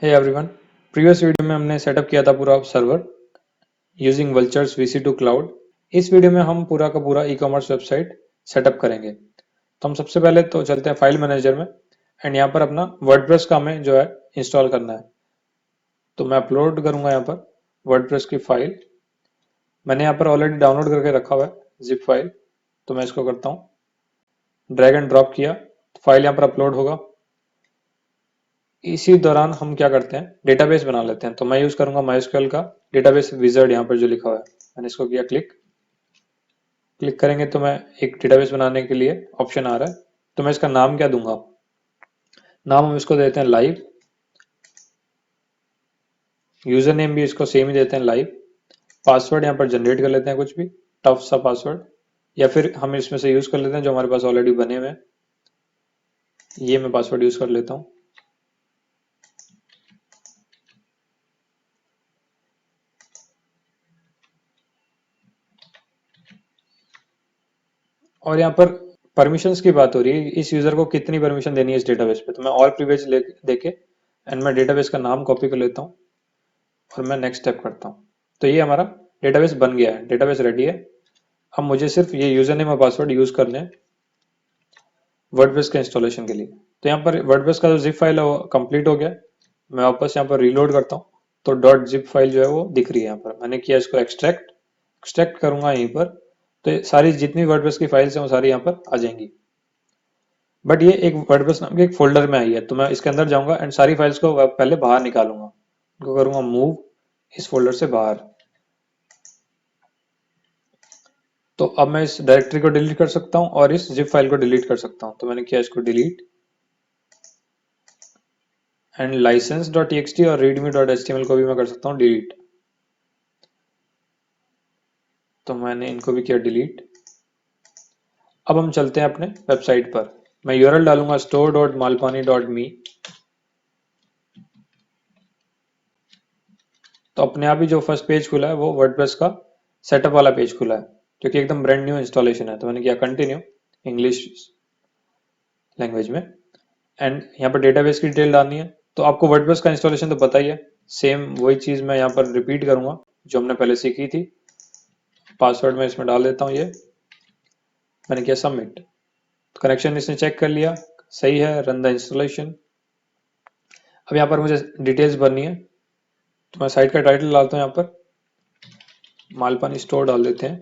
Hey everyone, previous video में हमने setup किया था पूरा server using vultures VC2 cloud. इस वीडियो में हम पूरा का पूरा ई-कॉमर्स वेबसाइट सेटअप करेंगे। तो हम सबसे पहले तो चलते हैं फाइल मैनेजर में एंड यहाँ पर अपना वर्डप्रेस का हमें जो है इंस्टॉल करना है। तो मैं अपलोड करूंगा यहाँ पर वर्डप्रेस की फाइल। मैंने यहाँ पर ऑलरेडी डाउनलोड करके रखा हुआ है जिप फाइल। तो मैं इसको करता हूँ, ड्रैग एंड ड्रॉप किया, फाइल यहाँ पर अपलोड होगा। इसी दौरान हम क्या करते हैं, डेटाबेस बना लेते हैं। तो मैं यूज करूंगा MySQL का डेटाबेस विजार्ड, यहाँ पर जो लिखा हुआ है मैंने इसको किया क्लिक। क्लिक करेंगे तो मैं एक डेटाबेस बनाने के लिए ऑप्शन आ रहा है। तो मैं इसका नाम क्या दूंगा, नाम हम इसको देते हैं लाइव। यूजर नेम भी इसको सेम ही देते हैं लाइव। पासवर्ड यहाँ पर जनरेट कर लेते हैं कुछ भी टफ सा पासवर्ड, या फिर हम इसमें से यूज कर लेते हैं जो हमारे पास ऑलरेडी बने हुए हैं। ये मैं पासवर्ड यूज कर लेता हूँ। और यहाँ पर परमिशंस की बात हो रही है, इस यूजर को कितनी परमिशन देनी है इस डेटाबेस पे। तो मैं ऑल प्रिविलेज देके एंड मैं डेटाबेस का नाम कॉपी कर लेता हूँ और मैं नेक्स्ट स्टेप करता हूँ। तो ये हमारा डेटाबेस बन गया है, डेटाबेस रेडी है। अब मुझे सिर्फ ये यूजर नेम और पासवर्ड यूज करने हैं वर्डप्रेस के इंस्टॉलेशन के लिए। तो यहाँ पर वर्डप्रेस का जो जिप फाइल है वो कंप्लीट हो गया। मैं वापस यहाँ पर रीलोड करता हूँ तो डॉट जिप फाइल जो है वो दिख रही है। यहाँ पर मैंने किया इसको एक्सट्रैक्ट, एक्सट्रैक्ट करूंगा यहीं पर। तो ये सारी जितनी वर्डप्रेस की फाइल्स हैं वो सारी यहाँ पर आ जाएंगी। बट ये एक वर्डप्रेस नाम के एक फोल्डर में आई है, तो मैं इसके अंदर जाऊंगा एंड सारी फाइल्स को पहले बाहर निकालूंगा। इनको करूंगा मूव इस फोल्डर से बाहर। तो अब मैं इस डायरेक्टरी को डिलीट कर सकता हूँ और इस जिप फाइल को डिलीट कर सकता हूँ। तो मैंने किया इसको डिलीट एंड license.txt और readme.html को भी मैं कर सकता हूँ डिलीट। तो मैंने इनको भी किया डिलीट। अब हम चलते हैं अपने वेबसाइट पर। मैं यूआरएल डालूंगा store.malpani.me। तो अपने आप ही जो फर्स्ट पेज खुला है वो वर्डप्रेस का सेटअप वाला पेज खुला है, जो कि एकदम ब्रांड न्यू इंस्टॉलेशन है। तो मैंने किया कंटिन्यू इंग्लिश लैंग्वेज में एंड यहाँ पर डेटाबेस की डिटेल डालनी है। तो आपको वर्डप्रेस का इंस्टॉलेशन तो पता ही है, सेम वही चीज मैं यहाँ पर रिपीट करूंगा जो हमने पहले सीखी थी। पासवर्ड मैं इसमें डाल देता हूँ, ये मैंने किया सबमिट। कनेक्शन इसने चेक कर लिया, सही है, रन द इंस्टॉलेशन। अब यहाँ पर मुझे डिटेल्स भरनी है। तो मैं साइट का टाइटल डालता हूँ, यहाँ पर मालपानी स्टोर डाल देते हैं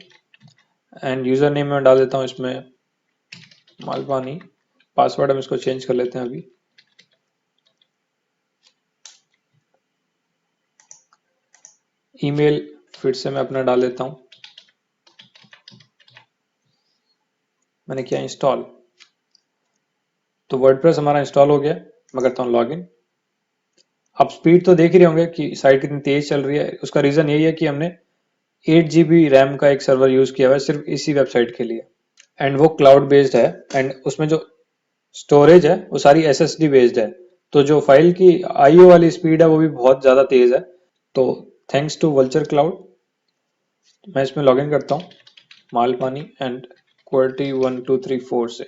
एंड यूजर नेम में डाल देता हूँ इसमें मालपानी। पासवर्ड हम इसको चेंज कर लेते हैं अभी। ईमेल फिर से मैं अपना डाल देता हूँ। मैंने किया इंस्टॉल। तो वर्डप्रेस हमारा इंस्टॉल हो गया। मैं करता हूँ लॉगिन। आप स्पीड तो देख ही रहे होंगे कि साइट कितनी तेज चल रही है। उसका रीजन यही है कि हमने 8 GB रैम का एक सर्वर यूज किया हुआ है सिर्फ इसी वेबसाइट के लिए एंड वो क्लाउड बेस्ड है एंड उसमें जो स्टोरेज है वो सारी SSD बेस्ड है। तो जो फाइल की IO वाली स्पीड है वो भी बहुत ज़्यादा तेज है। तो थैंक्स टू वल्चर क्लाउड मैं इसमें लॉगिन करता हूँ मालपानी एंड QWERTY 1234 से।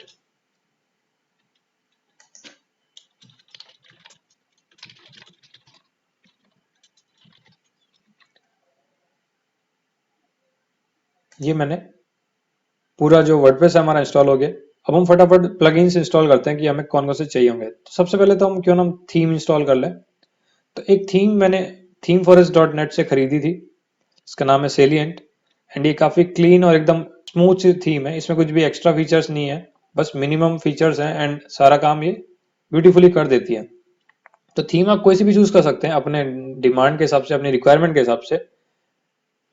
ये मैंने पूरा जो वर्डप्रेस है हमारा इंस्टॉल हो गया। अब हम फटाफट प्लगइन्स इंस्टॉल करते हैं कि हमें कौन कौन से चाहिए होंगे। तो सबसे पहले तो हम क्यों ना थीम इंस्टॉल कर लें। तो एक थीम मैंने themeforest.net से खरीदी थी। इसका नाम है सेलिएंट एंड ये काफ़ी क्लीन और एकदम स्मूथ सी थीम है। इसमें कुछ भी एक्स्ट्रा फीचर्स नहीं है, बस मिनिमम फीचर्स हैं एंड सारा काम ये ब्यूटीफुली कर देती है। तो थीम आप कोई सी भी चूज कर सकते हैं अपने डिमांड के हिसाब से, अपनी रिक्वायरमेंट के हिसाब से।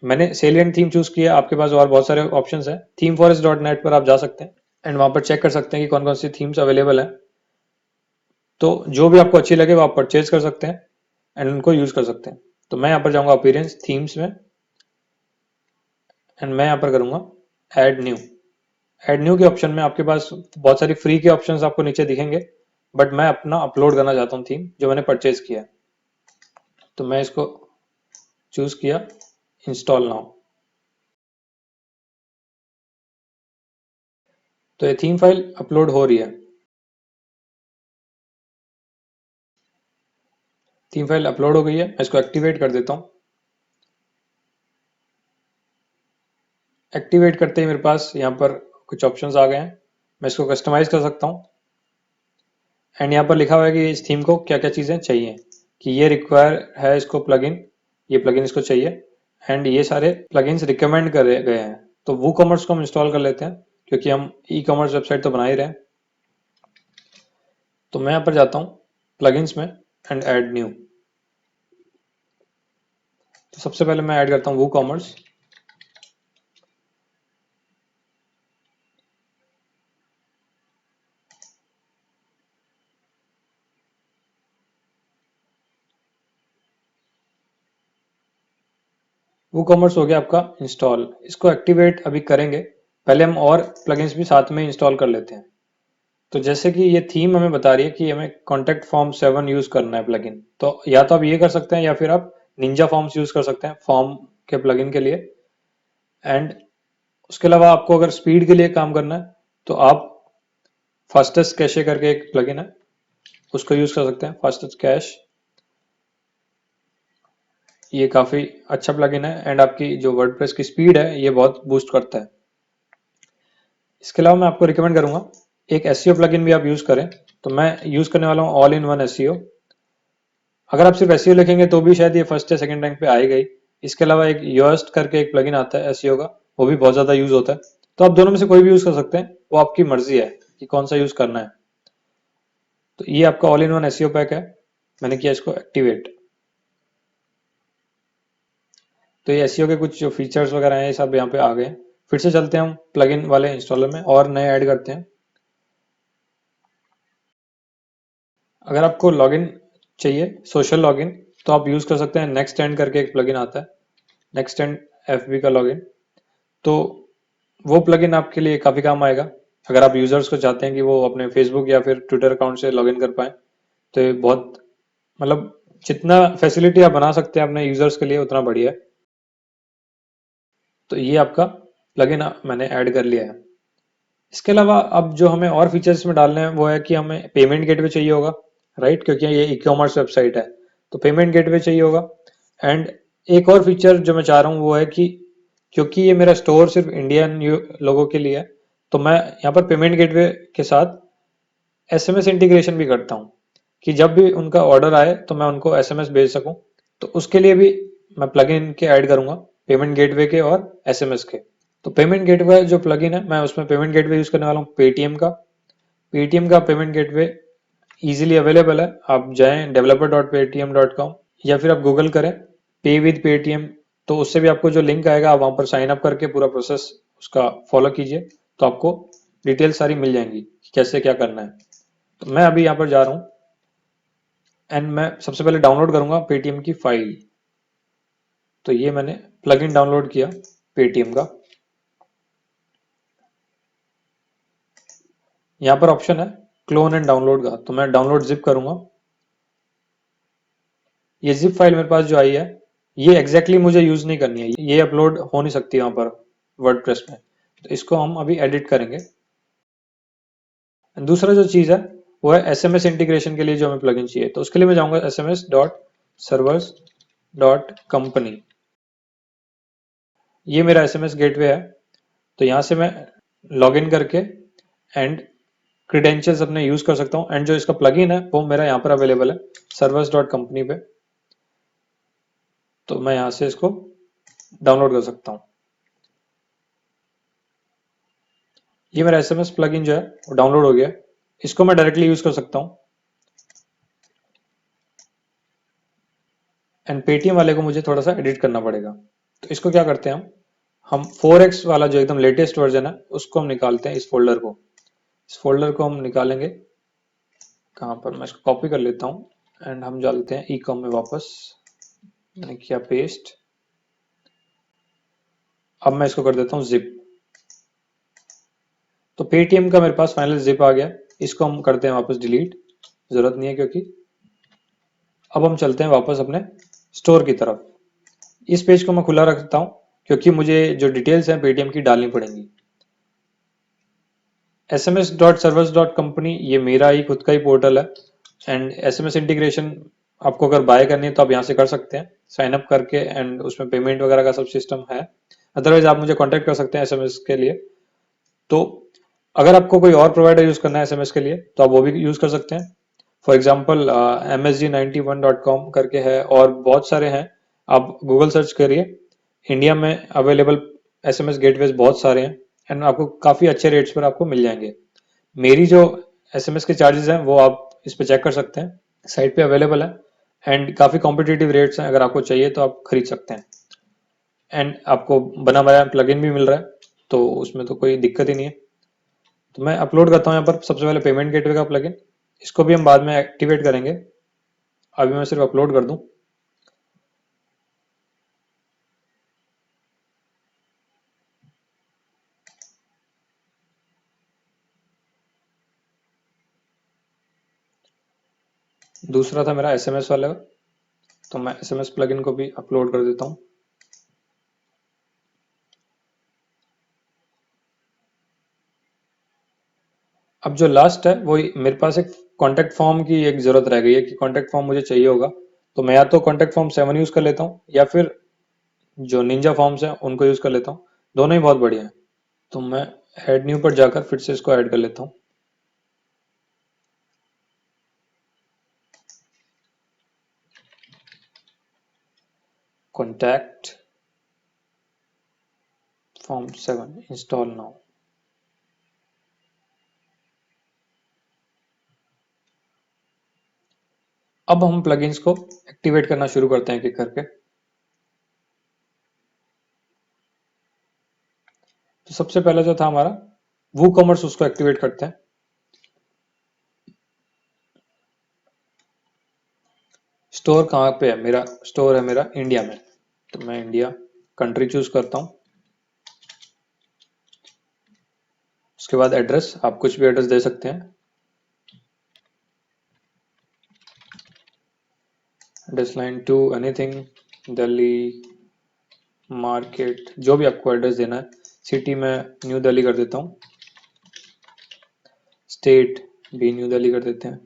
मैंने सेलिएंट थीम चूज किया, आपके पास और बहुत सारे ऑप्शंस हैं। themeforest.net पर आप जा सकते हैं एंड वहां पर चेक कर सकते हैं कि कौन कौन सी थीम्स अवेलेबल हैं। तो जो भी आपको अच्छी लगे वो आप परचेज कर सकते हैं एंड उनको यूज कर सकते हैं। तो मैं यहाँ पर जाऊंगा अपीयरेंस थीम्स में एंड मैं यहाँ पर करूंगा ऐड न्यू। ऐड न्यू के ऑप्शन में आपके पास बहुत सारी फ्री के ऑप्शंस आपको नीचे दिखेंगे, बट मैं अपना अपलोड करना चाहता हूँ थीम जो मैंने परचेज किया है। तो मैं इसको चूज किया इंस्टॉल नाउ। तो ये थीम फाइल अपलोड हो रही है। थीम फाइल अपलोड हो गई है, मैं इसको एक्टिवेट कर देता हूँ। एक्टिवेट करते ही मेरे पास यहाँ पर कुछ ऑप्शंस आ गए हैं, मैं इसको कस्टमाइज कर सकता हूँ। एंड यहाँ पर लिखा हुआ है कि इस थीम को क्या क्या चीज़ें चाहिए, कि ये रिक्वायर है इसको प्लगइन, ये प्लगइन इसको चाहिए, एंड ये सारे प्लगइन्स रिकमेंड करे गए हैं। तो वो कॉमर्स को हम इंस्टॉल कर लेते हैं, क्योंकि हम ई कॉमर्स वेबसाइट तो बना ही रहे हैं। तो मैं यहाँ पर जाता हूँ प्लगइन्स में एंड ऐड न्यू। तो सबसे पहले मैं ऐड करता हूँ वो कॉमर्स। वो कॉमर्स हो गया आपका इंस्टॉल। इसको एक्टिवेट अभी करेंगे, पहले हम और प्लगइन्स भी साथ में इंस्टॉल कर लेते हैं। तो जैसे कि ये थीम हमें बता रही है कि हमें कॉन्टैक्ट फॉर्म 7 यूज करना है प्लगइन, तो या तो आप ये कर सकते हैं या फिर आप निंजा फॉर्म्स यूज कर सकते हैं फॉर्म के प्लगइन के लिए। एंड उसके अलावा आपको अगर स्पीड के लिए काम करना है तो आप फास्टेस्ट कैशे करके एक प्लगइन है, उसको यूज कर सकते हैं, फास्टेस्ट कैश। ये काफी अच्छा प्लगइन है एंड आपकी जो वर्डप्रेस की स्पीड है ये बहुत बूस्ट करता है। इसके अलावा मैं आपको रिकमेंड करूंगा एक एसईओ प्लगइन भी आप यूज करें। तो मैं यूज करने वाला हूँ ऑल इन वन एसईओ। अगर आप सिर्फ एसईओ लिखेंगे तो भी शायद ये फर्स्ट या सेकंड रैंक पे आएगा ही। इसके अलावा एक योस्ट करके एक प्लगइन आता है एसईओ का, वो भी बहुत ज्यादा यूज होता है। तो आप दोनों में से कोई भी यूज कर सकते हैं, वो आपकी मर्जी है कि कौन सा यूज करना है। तो ये आपका all in one SEO pack है, मैंने किया इसको एक्टिवेट। तो ये एसईओ के कुछ जो फीचर्स वगैरह हैं ये सब यहाँ पे आ गए। फिर से चलते हैं हम प्लगइन वाले इंस्टॉलर में और नए ऐड करते हैं। अगर आपको लॉगिन चाहिए, सोशल लॉगिन, तो आप यूज कर सकते हैं नेक्स्ट एंड करके एक प्लगइन आता है, नेक्स्ट एंड एफबी का लॉगिन। तो वो प्लगइन आपके लिए काफी काम आएगा अगर आप यूजर्स को चाहते हैं कि वो अपने फेसबुक या फिर ट्विटर अकाउंट से लॉगिन कर पाए। तो ये बहुत, मतलब जितना फैसिलिटी आप बना सकते हैं अपने यूजर्स के लिए उतना बढ़िया है। तो ये आपका प्लगइन मैंने ऐड कर लिया है। इसके अलावा अब जो हमें और फीचर्स में डालने हैं वो है कि हमें पेमेंट गेटवे चाहिए होगा, राइट, क्योंकि ये ई कॉमर्स वेबसाइट है। तो पेमेंट गेटवे चाहिए होगा। एंड एक और फीचर जो मैं चाह रहा हूँ वो है कि क्योंकि ये मेरा स्टोर सिर्फ इंडियन लोगों के लिए है, तो मैं यहाँ पर पेमेंट गेटवे के साथ एसएमएस इंटीग्रेशन भी करता हूँ, कि जब भी उनका ऑर्डर आए तो मैं उनको एसएमएस भेज सकूं। तो उसके लिए भी मैं प्लगइन के ऐड करूंगा, पेमेंट गेटवे के और एसएमएस के। तो पेमेंट गेटवे जो प्लगइन है मैं उसमें पेमेंट गेटवे यूज करने वाला हूँ पेटीएम का। पेटीएम का पेमेंट गेटवे इजीली अवेलेबल है, आप जाएं developer.paytm.com या फिर आप गूगल करें पे विद पेटीएम, तो उससे भी आपको जो लिंक आएगा आप वहां पर साइन अप करके पूरा प्रोसेस उसका फॉलो कीजिए, तो आपको डिटेल सारी मिल जाएंगी कि कैसे क्या करना है। तो मैं अभी यहाँ पर जा रहा हूँ एंड मैं सबसे पहले डाउनलोड करूंगा पेटीएम की फाइल। तो ये मैंने प्लगइन डाउनलोड किया पेटीएम का। यहाँ पर ऑप्शन है क्लोन एंड डाउनलोड का, तो मैं डाउनलोड जिप करूंगा। ये जिप फाइल मेरे पास जो आई है ये एग्जैक्टली मुझे यूज नहीं करनी है, ये अपलोड हो नहीं सकती वहां पर वर्डप्रेस में। तो इसको हम अभी एडिट करेंगे। दूसरा जो चीज है वो है एसएमएस इंटीग्रेशन के लिए जो हमें प्लगइन चाहिए। तो उसके लिए मैं जाऊंगा sms.servers.company। ये मेरा एसएमएस गेटवे है। तो यहाँ से मैं लॉगिन करके एंड क्रीडेंशियल्स अपने यूज कर सकता हूँ। एंड जो इसका प्लगइन है वो मेरा यहाँ पर अवेलेबल है servers.company पे। तो मैं यहाँ से इसको डाउनलोड कर सकता हूँ। ये मेरा एसएमएस प्लगइन जो है वो डाउनलोड हो गया, इसको मैं डायरेक्टली यूज कर सकता हूँ। एंड पेटीएम वाले को मुझे थोड़ा सा एडिट करना पड़ेगा। तो इसको क्या करते हैं हम 4x वाला जो एकदम लेटेस्ट वर्जन है उसको हम निकालते हैं, इस फोल्डर को, इस फोल्डर को हम निकालेंगे। कहाँ पर, मैं इसको कॉपी कर लेता हूँ एंड हम डालते हैं ई कॉम में वापस। मैंने किया पेस्ट। अब मैं इसको कर देता हूँ जिप। तो पेटीएम का मेरे पास फाइनल जिप आ गया, इसको हम करते हैं वापस डिलीट, जरूरत नहीं है क्योंकि। अब हम चलते हैं वापस अपने स्टोर की तरफ। इस पेज को मैं खुला रखता हूँ क्योंकि मुझे जो डिटेल्स हैं पेटीएम की डालनी पड़ेंगी। sms.servers.company ये मेरा ही खुद का ही पोर्टल है एंड एसएमएस इंटीग्रेशन आपको अगर बाय करनी है तो आप यहाँ से कर सकते हैं साइन अप करके, एंड उसमें पेमेंट वगैरह का सब सिस्टम है। अदरवाइज आप मुझे कांटेक्ट कर सकते हैं एसएमएस के लिए। तो अगर आपको कोई और प्रोवाइडर यूज करना है एसएमएस के लिए तो आप वो भी यूज कर सकते हैं। फॉर एग्जाम्पल MSG91.com करके है, और बहुत सारे हैं। आप गूगल सर्च करिए, इंडिया में अवेलेबल एसएमएस गेटवेज बहुत सारे हैं, एंड आपको काफी अच्छे रेट्स पर आपको मिल जाएंगे। मेरी जो एसएमएस के चार्जेस हैं वो आप इस पे चेक कर सकते हैं, साइट पे अवेलेबल है, एंड काफी कॉम्पिटिटिव रेट्स हैं। अगर आपको चाहिए तो आप खरीद सकते हैं, एंड आपको बना बनाया प्लगइन भी मिल रहा है, तो उसमें तो कोई दिक्कत ही नहीं है। तो मैं अपलोड करता हूँ यहाँ पर सबसे पहले पेमेंट गेटवे का प्लगइन। इसको भी हम बाद में एक्टिवेट करेंगे, अभी मैं सिर्फ अपलोड कर दूं। दूसरा था मेरा एसएमएस वाला, तो मैं एसएमएस प्लगइन को भी अपलोड कर देता हूँ। अब जो लास्ट है वो मेरे पास एक कॉन्टेक्ट फॉर्म की एक जरूरत रह गई है कि कॉन्टेक्ट फॉर्म मुझे चाहिए होगा। तो मैं या तो कॉन्टेक्ट फॉर्म 7 यूज कर लेता हूँ, या फिर जो निंजा फॉर्म्स हैं उनको यूज कर लेता हूँ। दोनों ही बहुत बढ़िया है। तो मैं ऐड न्यू पर जाकर फिर से इसको ऐड कर लेता हूँ। Contact form 7 install now. अब हम प्लगइन्स को एक्टिवेट करना शुरू करते हैं एक एक करके। तो सबसे पहले जो था हमारा वो कॉमर्स, उसको एक्टिवेट करते हैं। स्टोर कहाँ पे है? मेरा स्टोर है मेरा इंडिया में, तो मैं इंडिया कंट्री चूज करता हूँ। उसके बाद एड्रेस, आप कुछ भी एड्रेस दे सकते हैं। Address line two anything, Delhi market, जो भी आपको एड्रेस देना है। सिटी में न्यू दिल्ली कर देता हूँ, स्टेट भी न्यू दिल्ली कर देते हैं।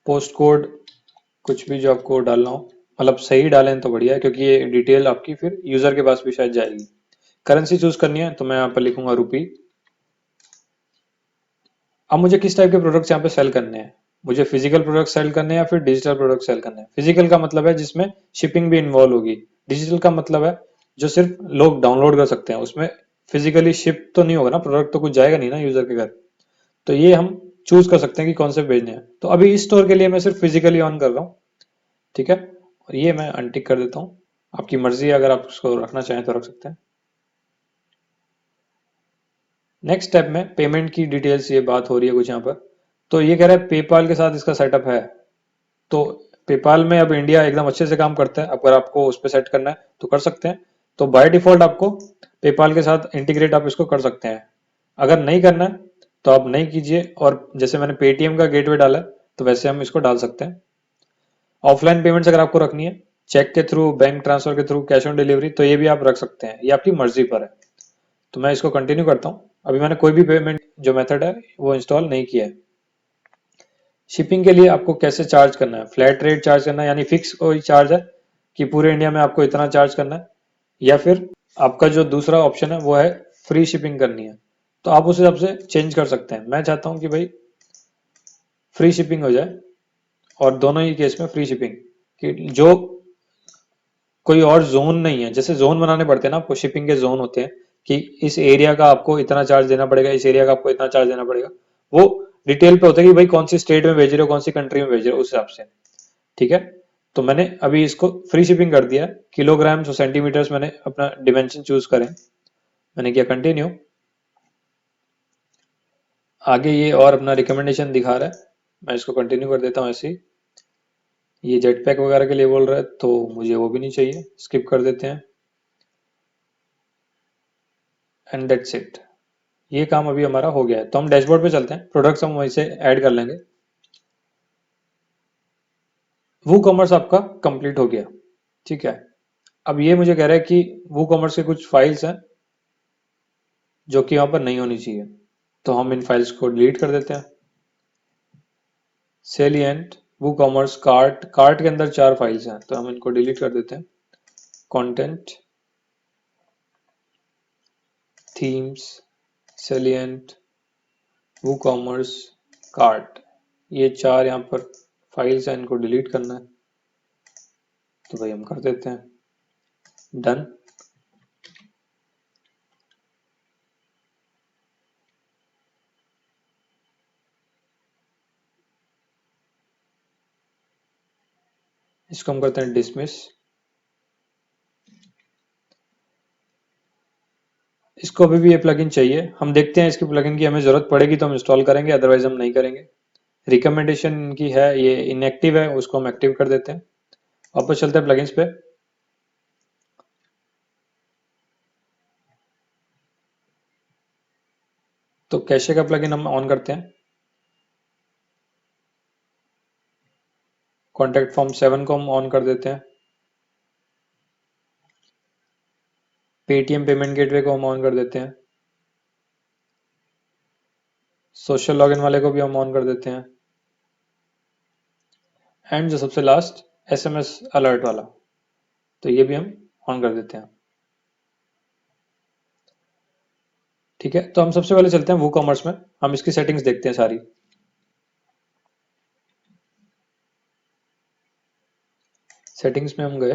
पोस्ट कोड कुछ भी जो आपको डालना हो, मतलब सही डालें तो बढ़िया है, क्योंकि ये डिटेल आपकी फिर यूजर के पास भी शायद जाएगी। करेंसी चूज करनी है तो मैं यहाँ पर लिखूंगा रुपी। अब मुझे किस टाइप के प्रोडक्ट्स यहाँ पे सेल करने हैं? मुझे फिजिकल प्रोडक्ट सेल करने हैं या फिर डिजिटल प्रोडक्ट सेल करने हैं? फिजिकल का मतलब है जिसमें शिपिंग भी इन्वॉल्व होगी। डिजिटल का मतलब है जो सिर्फ लोग डाउनलोड कर सकते हैं, उसमें फिजिकली शिप तो नहीं होगा ना, प्रोडक्ट तो कुछ जाएगा नहीं ना यूजर के घर। तो ये हम चूज कर सकते हैं कि कौन से भेजने हैं। तो अभी इस स्टोर के लिए मैं सिर्फ फिजिकली ऑन कर रहा हूँ, ठीक है। और ये मैं अनटिक कर देता हूँ। आपकी मर्जी है, अगर आप उसको रखना चाहें तो रख सकते हैं। नेक्स्ट स्टेप में पेमेंट की डिटेल्स ये बात हो रही है कुछ यहाँ पर। तो ये कह रहा है पेपाल के साथ इसका सेटअप है। तो पेपाल में अब इंडिया एकदम अच्छे से काम करता है। अगर आपको उस पर सेट करना है तो कर सकते हैं। तो बाय डिफॉल्ट आपको पेपाल के साथ इंटीग्रेट आप इसको कर सकते हैं। अगर नहीं करना है तो आप नहीं कीजिए, और जैसे मैंने पेटीएम का गेटवे डाला है तो वैसे हम इसको डाल सकते हैं। ऑफलाइन पेमेंट्स अगर आपको रखनी है, चेक के थ्रू, बैंक ट्रांसफर के थ्रू, कैश ऑन डिलीवरी, तो ये भी आप रख सकते हैं, ये आपकी मर्जी पर है। तो मैं इसको कंटिन्यू करता हूँ। अभी मैंने कोई भी पेमेंट जो मेथड है वो इंस्टॉल नहीं किया है। शिपिंग के लिए आपको कैसे चार्ज करना है? फ्लैट रेट चार्ज करना है, यानी फिक्स कोई चार्ज है कि पूरे इंडिया में आपको इतना चार्ज करना है, या फिर आपका जो दूसरा ऑप्शन है वो है फ्री शिपिंग करनी है। तो आप उस हिसाब से चेंज कर सकते हैं। मैं चाहता हूं कि भाई फ्री शिपिंग हो जाए, और दोनों ही केस में फ्री शिपिंग, कि जो कोई और जोन नहीं है। जैसे जोन बनाने पड़ते हैं ना आपको, शिपिंग के जोन होते हैं कि इस एरिया का आपको इतना चार्ज देना पड़ेगा, इस एरिया का आपको इतना चार्ज देना पड़ेगा। वो डिटेल पे होता है कि भाई कौन सी स्टेट में भेज रहे हो, कौन सी कंट्री में भेज रहे हो, उस हिसाब से, ठीक है। तो मैंने अभी इसको फ्री शिपिंग कर दिया है। किलोग्राम्स और सेंटीमीटर्स मैंने अपना डिमेंशन चूज करें, मैंने किया कंटिन्यू। आगे ये और अपना रिकमेंडेशन दिखा रहा है, मैं इसको कंटिन्यू कर देता हूँ ऐसे ही। ये जेट पैक वगैरह के लिए बोल रहा है, तो मुझे वो भी नहीं चाहिए, स्किप कर देते हैं, एंड दैट्स इट। ये काम अभी हमारा हो गया है। तो हम डैशबोर्ड पे चलते हैं, प्रोडक्ट्स हम वहीं से ऐड कर लेंगे। वो कॉमर्स आपका कंप्लीट हो गया, ठीक है। अब ये मुझे कह रहा है कि वो कॉमर्स के कुछ फाइल्स हैं जो कि यहाँ पर नहीं होनी चाहिए, तो हम इन फाइल्स को डिलीट कर देते हैं। Salient, WooCommerce, cart. कार्ट के अंदर 4 फाइल्स हैं तो हम इनको डिलीट कर देते हैं। Content, themes, salient, WooCommerce, cart, ये 4 यहाँ पर फाइल्स हैं, इनको डिलीट करना है तो भाई हम कर देते हैं डन। इसको हम करते हैं डिसमिस। इसको अभी भी ये प्लगइन चाहिए, हम देखते हैं इसकी प्लगइन की हमें जरूरत पड़ेगी तो हम इंस्टॉल करेंगे, अदरवाइज हम नहीं करेंगे। रिकमेंडेशन इनकी है, ये इनएक्टिव है, उसको हम एक्टिव कर देते हैं। वापस चलते हैं प्लगइन्स पे। तो कैशे का प्लगइन हम ऑन करते हैं। कॉन्टैक्ट फॉर्म 7 को हम ऑन कर देते हैं। पेटीएम पेमेंट गेटवे को हम ऑन कर देते हैं। सोशल लॉगिन वाले को भी हम ऑन कर देते हैं। एंड जो सबसे लास्ट एसएमएस अलर्ट वाला, तो ये भी हम ऑन कर देते हैं। ठीक है, तो हम सबसे पहले चलते हैं वूकॉमर्स में, हम इसकी सेटिंग्स देखते हैं सारी। सेटिंग्स में हम गए,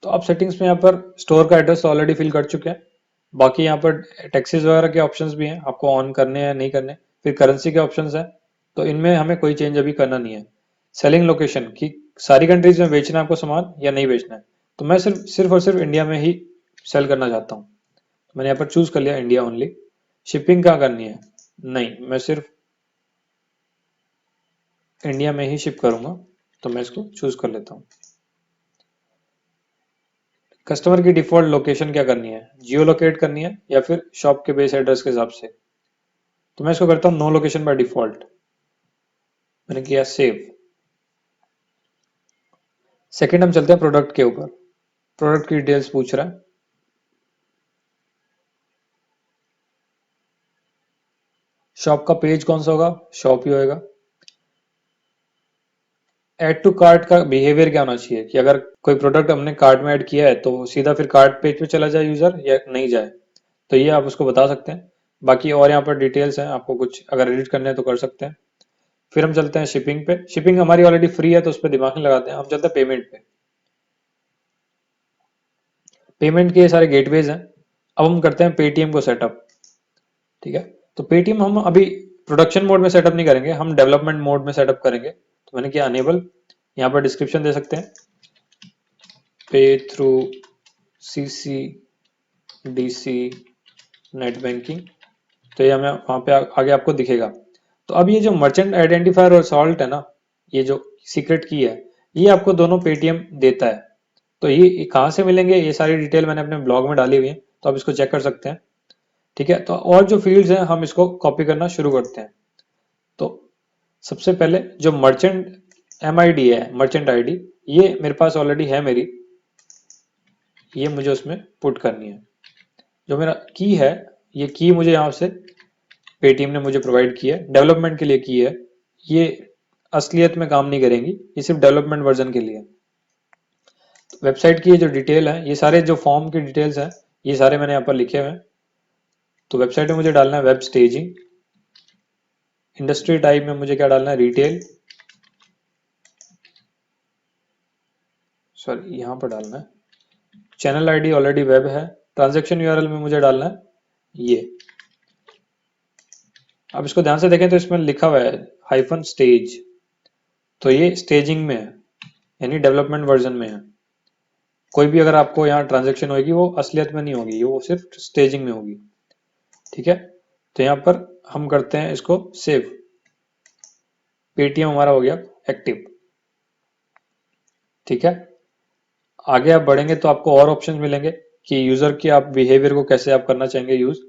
तो आप सेटिंग्स में यहाँ पर स्टोर का एड्रेस ऑलरेडी फिल कर चुके हैं। बाकी यहाँ पर टैक्सेस वगैरह के ऑप्शंस भी हैं, आपको ऑन करने हैं नहीं करने। फिर करेंसी के ऑप्शंस हैं, तो इनमें हमें कोई चेंज अभी करना नहीं है। सेलिंग लोकेशन की सारी कंट्रीज में बेचना है आपको सामान या नहीं बेचना है, तो मैं सिर्फ और सिर्फ इंडिया में ही सेल करना चाहता हूँ, तो मैंने यहाँ पर चूज कर लिया इंडिया ओनली। शिपिंग कहाँ करनी है, नहीं, मैं सिर्फ इंडिया में ही शिप करूंगा, तो मैं इसको चूज कर लेता हूँ। कस्टमर की डिफॉल्ट लोकेशन क्या करनी है, जियो लोकेट करनी है या फिर शॉप के बेस एड्रेस के हिसाब से, तो मैं इसको करता हूँ नो लोकेशन बाय डिफॉल्ट। मैंने किया सेव। सेकंड हम चलते हैं प्रोडक्ट के ऊपर। प्रोडक्ट की डिटेल्स पूछ रहा है। शॉप का पेज कौन सा होगा, शॉप ही होएगा। ऐड टू कार्ट का बिहेवियर क्या होना चाहिए कि अगर कोई प्रोडक्ट हमने कार्ट में ऐड किया है तो सीधा फिर कार्ट पेज पे चला जाए यूजर या नहीं जाए, तो ये आप उसको बता सकते हैं। बाकी और यहाँ पर डिटेल्स हैं, आपको कुछ अगर एडिट करने हैं तो कर सकते हैं। फिर हम चलते हैं शिपिंग पे। शिपिंग हमारी ऑलरेडी फ्री है तो उस पर दिमाग नहीं लगाते हैं, हम चलते हैं पेमेंट पे। पेमेंट के ये सारे गेटवेज हैं। अब हम करते हैं पेटीएम को सेटअप। ठीक है, तो पेटीएम हम अभी प्रोडक्शन मोड में सेटअप नहीं करेंगे, हम डेवलपमेंट मोड में सेटअप करेंगे। तो मैंने किया अनेबल। यहाँ पर डिस्क्रिप्शन दे सकते हैं, पे through CC DC net banking, तो ये हमें वहां पे आगे आपको दिखेगा। तो अब ये जो मर्चेंट आइडेंटिफायर और सॉल्ट है ना, ये जो सीक्रेट की है, ये आपको दोनों पेटीएम देता है। तो ये कहाँ से मिलेंगे, ये सारी डिटेल मैंने अपने ब्लॉग में डाली हुई है, तो आप इसको चेक कर सकते हैं। ठीक है, तो और जो फील्ड्स हैं हम इसको कॉपी करना शुरू करते हैं। तो सबसे पहले जो मर्चेंट MID है, मर्चेंट आईडी, ये मेरे पास ऑलरेडी है मेरी, ये मुझे उसमें पुट करनी है। जो मेरा की है, ये की मुझे यहाँ से पेटीएम ने मुझे प्रोवाइड की है, डेवलपमेंट के लिए की है। ये असलियत में काम नहीं करेंगी, ये सिर्फ डेवलपमेंट वर्जन के लिए। वेबसाइट की जो डिटेल है, ये सारे जो फॉर्म की डिटेल्स हैं, ये सारे मैंने यहाँ पर लिखे हुए हैं। तो वेबसाइट में मुझे डालना है वेब स्टेजिंग। इंडस्ट्री टाइप में मुझे क्या डालना है, रिटेल, सॉरी यहाँ पर डालना है। चैनल आईडी ऑलरेडी वेब है। ट्रांजैक्शन यूआरएल में मुझे डालना है ये। अब इसको ध्यान से देखें तो इसमें लिखा हुआ है हाइफन स्टेज, तो ये स्टेजिंग में है, यानी डेवलपमेंट वर्जन में है। कोई भी अगर आपको यहाँ ट्रांजैक्शन होगी वो असलियत में नहीं होगी, वो सिर्फ स्टेजिंग में होगी। ठीक है, तो यहाँ पर हम करते हैं इसको सेव। पेटीएम हमारा हो गया एक्टिव। ठीक है, आगे आप बढ़ेंगे तो आपको और ऑप्शंस मिलेंगे कि यूजर की आप बिहेवियर को कैसे आप करना चाहेंगे यूज।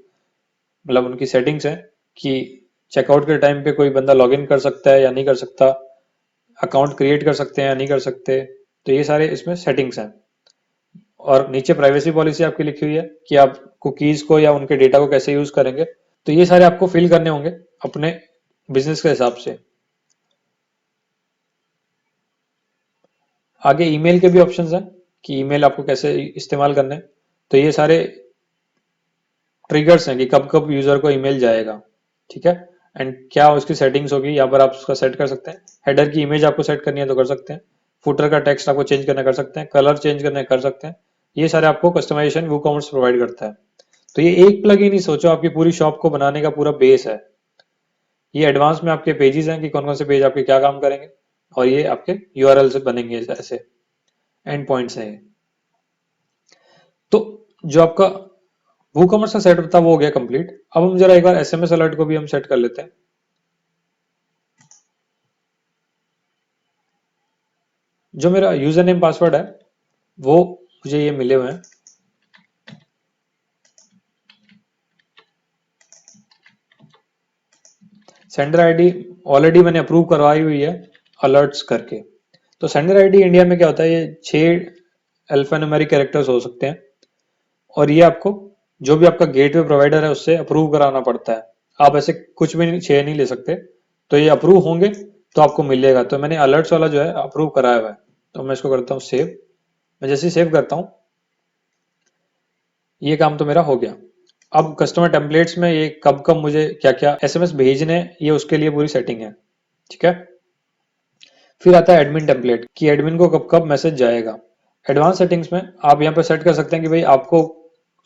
मतलब उनकी सेटिंग्स हैं कि चेकआउट के टाइम पे कोई बंदा लॉगिन कर सकता है या नहीं कर सकता, अकाउंट क्रिएट कर सकते हैं या नहीं कर सकते। तो ये सारे इसमें सेटिंग्स हैं। और नीचे प्राइवेसी पॉलिसी आपकी लिखी हुई है कि आप कुकीज को या उनके डेटा को कैसे यूज करेंगे। तो ये सारे आपको फिल करने होंगे अपने बिजनेस के हिसाब से। आगे ईमेल के भी ऑप्शंस हैं कि ईमेल आपको कैसे इस्तेमाल करने हैं। तो ये सारे ट्रिगर्स हैं कि कब कब यूजर को ईमेल जाएगा, ठीक है। एंड क्या उसकी सेटिंग्स होगी, यहाँ पर आप उसका सेट कर सकते हैं। हेडर की इमेज आपको सेट करनी है तो कर सकते हैं, फुटर का टेक्स्ट आपको चेंज करना कर सकते हैं, कलर चेंज करना कर सकते हैं। ये सारे आपको कस्टमाइजेशन वूकॉमर्स प्रोवाइड करता है। तो ये एक प्लगइन ही सोचो आपकी पूरी शॉप को बनाने का पूरा बेस है। ये एडवांस में आपके पेजेस हैं कि कौन कौन से पेज आपके क्या काम करेंगे, और ये आपके यूआरएल से बनेंगे ऐसे एंड पॉइंट्स हैं ये। तो जो आपका वूकॉमर्स का सेटअप था वो हो गया कंप्लीट। अब हम जरा एक बार एसएमएस अलर्ट को भी हम सेट कर लेते हैं। जो मेरा यूजर नेम पासवर्ड है वो मुझे ये मिले हुए हैं। सेंडर आईडी ऑलरेडी मैंने अप्रूव करवाई हुई है अलर्ट्स करके। तो सेंडर आईडी इंडिया में क्या होता है, ये 6 अल्फान्यूमेरिक कैरेक्टर्स हो सकते हैं, और ये आपको जो भी आपका गेटवे प्रोवाइडर है उससे अप्रूव कराना पड़ता है। आप ऐसे कुछ भी 6 नहीं ले सकते। तो ये अप्रूव होंगे तो आपको मिलेगा। तो मैंने अलर्ट्स वाला जो है अप्रूव कराया हुआ है। तो मैं इसको करता हूँ सेव। मैं जैसे ही सेव करता हूँ ये काम तो मेरा हो गया। अब कस्टमर टेम्पलेट्स में ये कब कब मुझे क्या क्या एसएमएस भेजने हैं, ये उसके लिए पूरी सेटिंग है, ठीक है। फिर आता है एडमिन टेम्पलेट कि एडमिन को कब कब मैसेज जाएगा। एडवांस सेटिंग्स में आप यहाँ पर सेट कर सकते हैं कि भाई आपको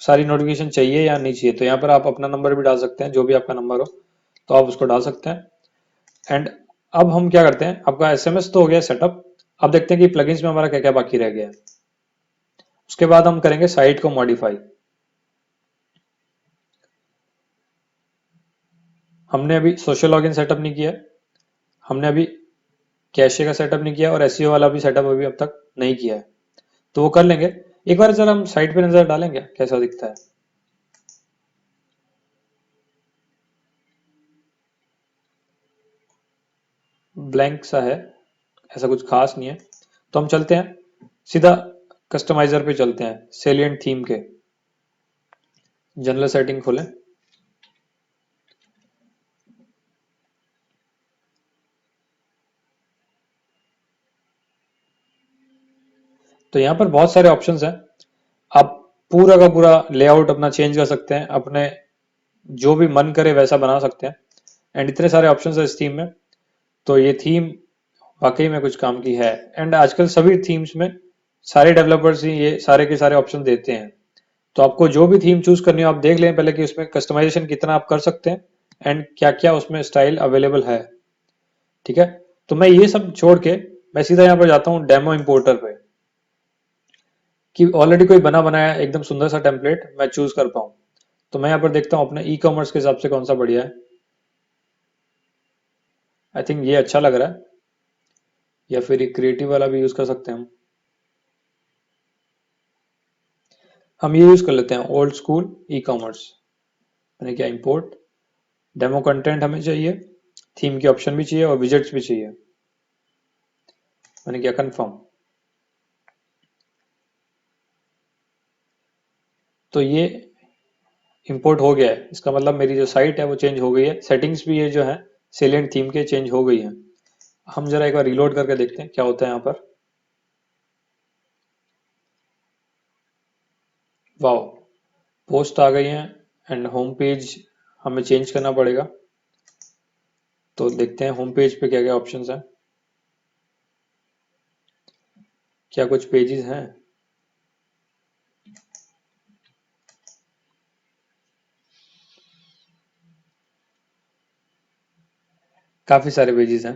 सारी नोटिफिकेशन चाहिए या नहीं चाहिए। तो यहाँ पर आप अपना नंबर भी डाल सकते हैं, जो भी आपका नंबर हो तो आप उसको डाल सकते हैं। एंड अब हम क्या करते हैं, आपका एसएमएस तो हो गया सेटअप। अब देखते हैं कि प्लगइन्स में हमारा क्या क्या बाकी रह गया है। उसके बाद हम करेंगे साइट को मॉडिफाई। हमने अभी सोशल लॉगिन सेटअप नहीं किया है, हमने अभी कैशे का सेटअप नहीं किया, और एसईओ वाला भी सेटअप अभी अब तक नहीं किया है। तो वो कर लेंगे। एक बार जरा हम साइट पे नजर डालेंगे कैसा दिखता है। ब्लैंक सा है, ऐसा कुछ खास नहीं है। तो हम चलते हैं सीधा कस्टमाइजर पे चलते हैं, सेलिएंट थीम के जनरल सेटिंग खोलें। तो यहाँ पर बहुत सारे ऑप्शंस हैं। आप पूरा का पूरा लेआउट अपना चेंज कर सकते हैं, अपने जो भी मन करे वैसा बना सकते हैं। एंड इतने सारे ऑप्शंस है इस थीम में। तो ये थीम वाकई में कुछ काम की है। एंड आजकल सभी थीम्स में सारे डेवलपर्स ही ये सारे के सारे ऑप्शन देते हैं। तो आपको जो भी थीम चूज करनी हो आप देख लें पहले कि उसमें कस्टमाइजेशन कितना आप कर सकते हैं एंड क्या क्या उसमें स्टाइल अवेलेबल है, ठीक है। तो मैं ये सब छोड़ के मैं सीधा यहाँ पर जाता हूँ डेमो इंपोर्टर पे, कि ऑलरेडी कोई बना बनाया एकदम सुंदर सा टेम्पलेट मैं चूज कर पाऊँ। तो मैं यहाँ पर देखता हूँ अपने ई कॉमर्स के हिसाब से कौन सा बढ़िया है। आई थिंक ये अच्छा लग रहा है, या फिर ये क्रिएटिव वाला भी यूज कर सकते हैं हम ये यूज कर लेते हैं ओल्ड स्कूल ई कॉमर्स। मैंने क्या इंपोर्ट डेमो कंटेंट हमें चाहिए, थीम के ऑप्शन भी चाहिए और विजेट्स भी चाहिए। मैंने क्या कंफर्म। तो ये इंपोर्ट हो गया है, इसका मतलब मेरी जो साइट है वो चेंज हो गई है। सेटिंग्स भी ये जो है सेलिएंट थीम के चेंज हो गई है। हम जरा एक बार रिलोड करके देखते हैं क्या होता है यहाँ पर। वाओ, पोस्ट आ गई है एंड होम पेज हमें चेंज करना पड़ेगा। तो देखते हैं होम पेज पे क्या क्या ऑप्शंस हैं, क्या कुछ पेजेस हैं। काफी सारे पेजेस हैं।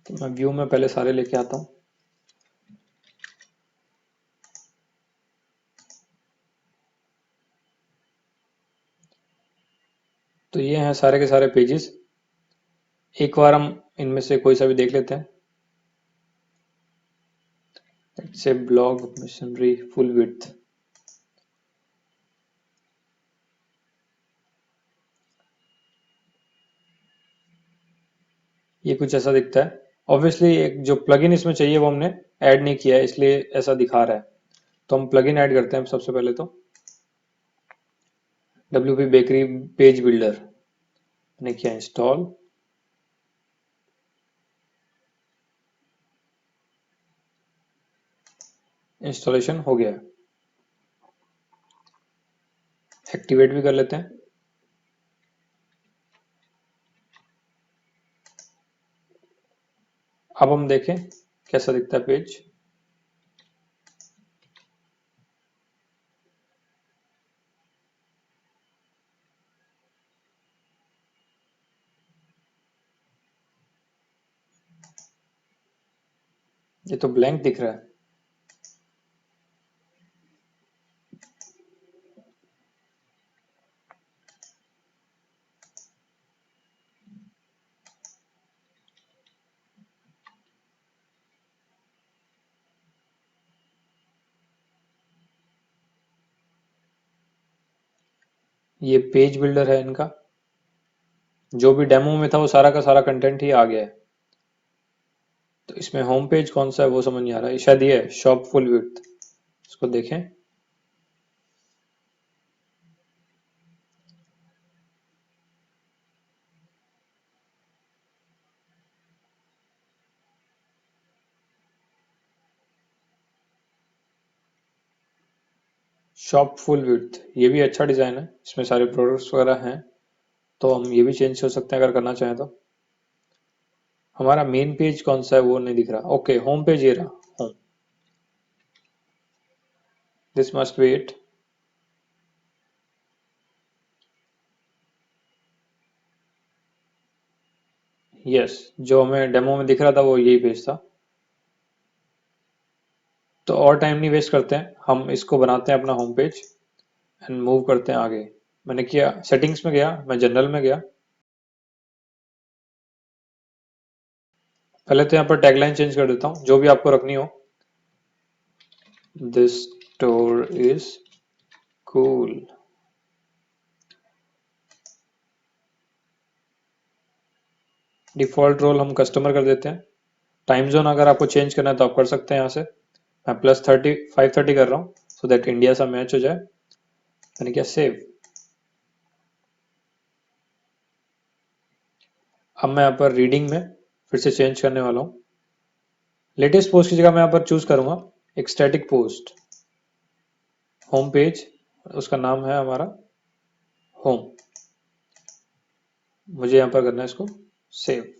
तो मैं व्यू में पहले सारे लेके आता हूँ। तो ये हैं सारे के सारे पेजेस। एक बार हम इनमें से कोई सा भी देख लेते हैं। Let's say blog machinery full width. ये कुछ ऐसा दिखता है। ऑब्वियसली एक जो प्लगइन इसमें चाहिए वो हमने ऐड नहीं किया है, इसलिए ऐसा दिखा रहा है। तो हम प्लगइन ऐड करते हैं सबसे पहले। तो WP बेकरी पेज बिल्डर मैंने किया इंस्टॉल। इंस्टॉलेशन हो गया। एक्टिवेट भी कर लेते हैं। अब हम देखें कैसा दिखता है पेज। ये तो ब्लैंक दिख रहा है। ये पेज बिल्डर है इनका। जो भी डेमो में था वो सारा का सारा कंटेंट ही आ गया है। तो इसमें होम पेज कौन सा है वो समझ नहीं आ रहा है। शायद ये है शॉप फुल विड्थ। इसको देखें। शॉप फुल विड्थ ये भी अच्छा डिजाइन है। इसमें सारे प्रोडक्ट्स वगैरह हैं। तो हम ये भी चेंज कर सकते हैं अगर करना चाहें तो। हमारा मेन पेज कौन सा है वो नहीं दिख रहा। ओके होम पेज ये रहा। Home. This must be it. Yes, जो हमें डेमो में दिख रहा था वो यही पेज था। तो और टाइम नहीं वेस्ट करते हैं, हम इसको बनाते हैं अपना होम पेज एंड मूव करते हैं आगे। मैंने किया सेटिंग्स में गया, मैं जनरल में गया। पहले तो यहाँ पर टैगलाइन चेंज कर देता हूँ जो भी आपको रखनी हो। This store is cool. Default role हम कस्टमर कर देते हैं। टाइम जोन अगर आपको चेंज करना है तो आप कर सकते हैं यहाँ से। मैं +30 5:30 कर रहा हूँ सो दैट इंडिया सा मैच हो जाए। मैंने किया सेव। अब मैं यहाँ पर रीडिंग में फिर से चेंज करने वाला हूँ। लेटेस्ट पोस्ट की जगह मैं यहाँ पर चूज करूंगा एक स्टैटिक पोस्ट। होम पेज, उसका नाम है हमारा होम। मुझे यहाँ पर करना है इसको सेव।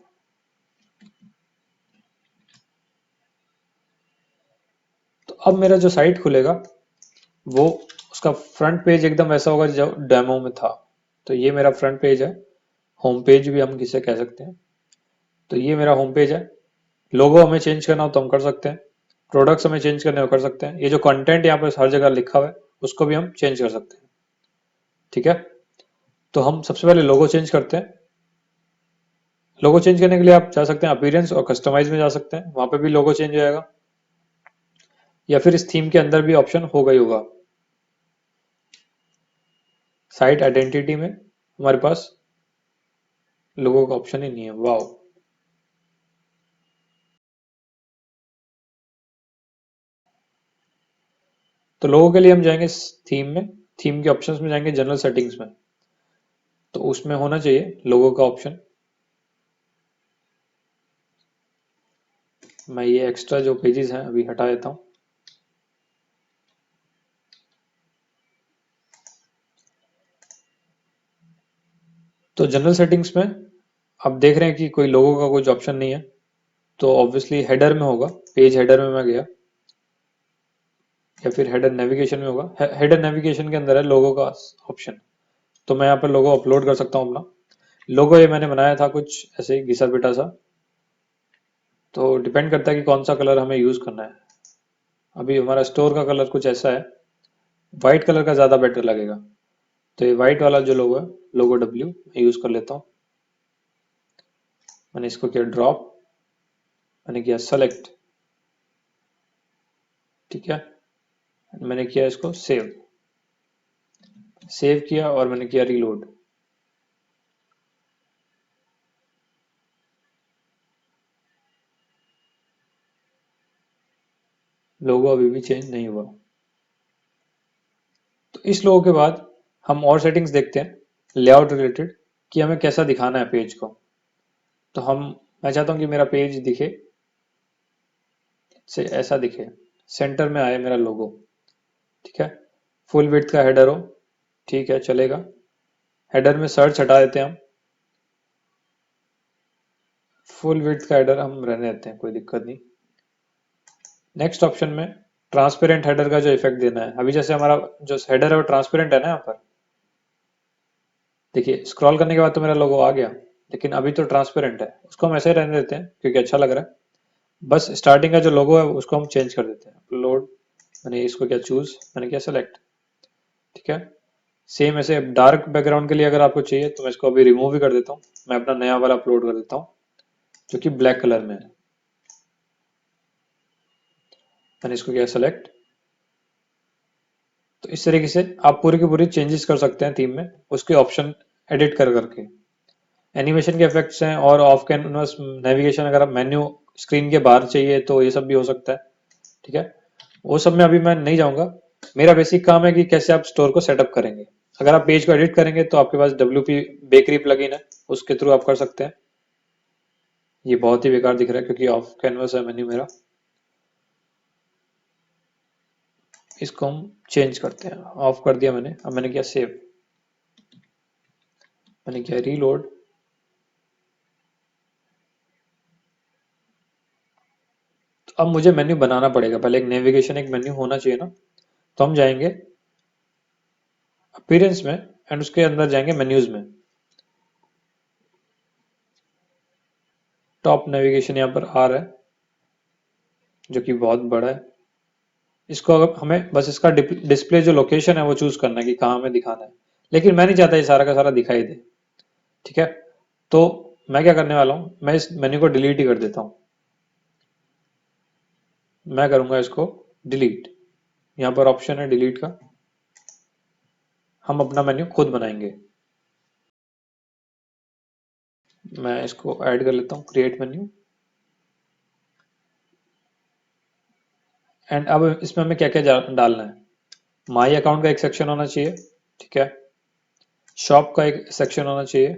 तो अब मेरा जो साइट खुलेगा वो उसका फ्रंट पेज एकदम वैसा होगा जो डेमो में था। तो ये मेरा फ्रंट पेज है। होम पेज भी हम किसे कह सकते हैं। तो ये मेरा होम पेज है। लोगो हमें चेंज करना हो तो हम कर सकते हैं। प्रोडक्ट्स हमें चेंज करने हो कर सकते हैं। ये जो कंटेंट यहाँ पर हर जगह लिखा हुआ है उसको भी हम चेंज कर सकते हैं। ठीक है, तो हम सबसे पहले लोगो चेंज करते हैं। लोगो चेंज करने के लिए आप जा सकते हैं अपीयरेंस और कस्टमाइज में जा सकते हैं, वहां पे भी लोगो चेंज हो जाएगा। या फिर इस थीम के अंदर भी ऑप्शन होगा ही होगा। साइट आइडेंटिटी में हमारे पास लोगो का ऑप्शन ही नहीं है। वाओ। तो लोगों के लिए हम जाएंगे थीम में। थीम के ऑप्शंस में जाएंगे जनरल सेटिंग्स में। तो उसमें होना चाहिए लोगो का ऑप्शन। मैं ये एक्स्ट्रा जो पेजेस हैं अभी हटा देता हूँ। तो जनरल सेटिंग्स में आप देख रहे हैं कि कोई लोगो का कुछ ऑप्शन नहीं है। तो ऑब्वियसली हेडर में होगा। पेज हेडर में मैं गया या फिर हेडर नेविगेशन में होगा। हेडर नेविगेशन के अंदर है लोगो का ऑप्शन। तो मैं यहाँ पर लोगो अपलोड कर सकता हूँ अपना। लोगो ये मैंने बनाया था कुछ ऐसे ही घिसा पिटा सा। तो डिपेंड करता है कि कौन सा कलर हमें यूज करना है। अभी हमारा स्टोर का कलर कुछ ऐसा है। व्हाइट कलर का ज्यादा बेटर लगेगा। तो ये व्हाइट वाला जो लोगो है लोगो W मैं यूज कर लेता हूँ। मैंने इसको किया ड्रॉप। मैंने किया सेलेक्ट। ठीक है, मैंने किया इसको सेव, सेव किया और मैंने किया रीलोड। लोगो अभी भी चेंज नहीं हुआ। तो इस लोगो के बाद हम और सेटिंग्स देखते हैं लेआउट रिलेटेड कि हमें कैसा दिखाना है पेज को। तो मैं चाहता हूं कि मेरा पेज दिखे से ऐसा दिखे, सेंटर में आए मेरा लोगो। ठीक है, फुल विड्थ का हेडर हो, ठीक है चलेगा। हेडर में सर्च हटा देते हैं हम, फुल विड्थ का हेडर हम रहने देते हैं, कोई दिक्कत नहीं। नेक्स्ट ऑप्शन में ट्रांसपेरेंट हेडर का जो इफेक्ट देना है, अभी जैसे हमारा जो हेडर है वो ट्रांसपेरेंट है ना, यहाँ पर देखिए स्क्रॉल करने के बाद तो मेरा लोगो आ गया, लेकिन अभी तो ट्रांसपेरेंट है, उसको हम ऐसे ही रहने देते हैं क्योंकि अच्छा लग रहा है। बस स्टार्टिंग का जो लोगो है उसको हम चेंज कर देते हैं, अपलोड, मैंने इसको क्या चूज, मैंने क्या सेलेक्ट। ठीक है, सेम ऐसे डार्क बैकग्राउंड के लिए अगर आपको चाहिए तो मैं इसको अभी रिमूव भी कर देता हूँ, मैं अपना नया वाला अपलोड कर देता हूँ जो कि ब्लैक कलर में है। मैंने इसको किया सेलेक्ट। तो इस तरीके से आप पूरी की पूरी चेंजेस कर सकते हैं थीम में, उसके ऑप्शन एडिट कर करके। एनिमेशन के इफेक्ट्स हैं और ऑफ कैनवस नेविगेशन, अगर आप मेन्यू स्क्रीन के बाहर चाहिए तो ये सब भी हो सकता है। ठीक है, वो सब में अभी मैं नहीं जाऊंगा, मेरा बेसिक काम है कि कैसे आप स्टोर को सेटअप करेंगे। अगर आप पेज को एडिट करेंगे तो आपके पास WP बेकरी प्लगइन है, उसके थ्रू आप कर सकते हैं। ये बहुत ही बेकार दिख रहा है क्योंकि ऑफ कैनवस है मेन्यू मेरा, इसको हम चेंज करते हैं। ऑफ कर दिया मैंने, अब मैंने किया सेव, मैंने किया रीलोड। तो अब मुझे मेन्यू बनाना पड़ेगा, पहले एक नेविगेशन एक मेन्यू होना चाहिए ना। तो हम जाएंगे अपीयरेंस में एंड उसके अंदर जाएंगे मेन्यूज में, टॉप नेविगेशन यहाँ पर आ रहा है जो कि बहुत बड़ा है। इसको अगर हमें बस इसका डिस्प्ले जो लोकेशन है वो चूज करना है कि कहाँ हमें दिखाना है, लेकिन मैं नहीं चाहता ये सारा का सारा दिखाई दे। ठीक है, तो मैं क्या करने वाला हूँ, मैं इस मेन्यू को डिलीट ही कर देता हूँ, मैं करूंगा इसको डिलीट। यहाँ पर ऑप्शन है डिलीट का, हम अपना मेन्यू खुद बनाएंगे। मैं इसको ऐड कर लेता हूँ क्रिएट मेन्यू। एंड अब इसमें हमें क्या क्या डालना है, माई अकाउंट का एक सेक्शन होना चाहिए। ठीक है, शॉप का एक सेक्शन होना चाहिए,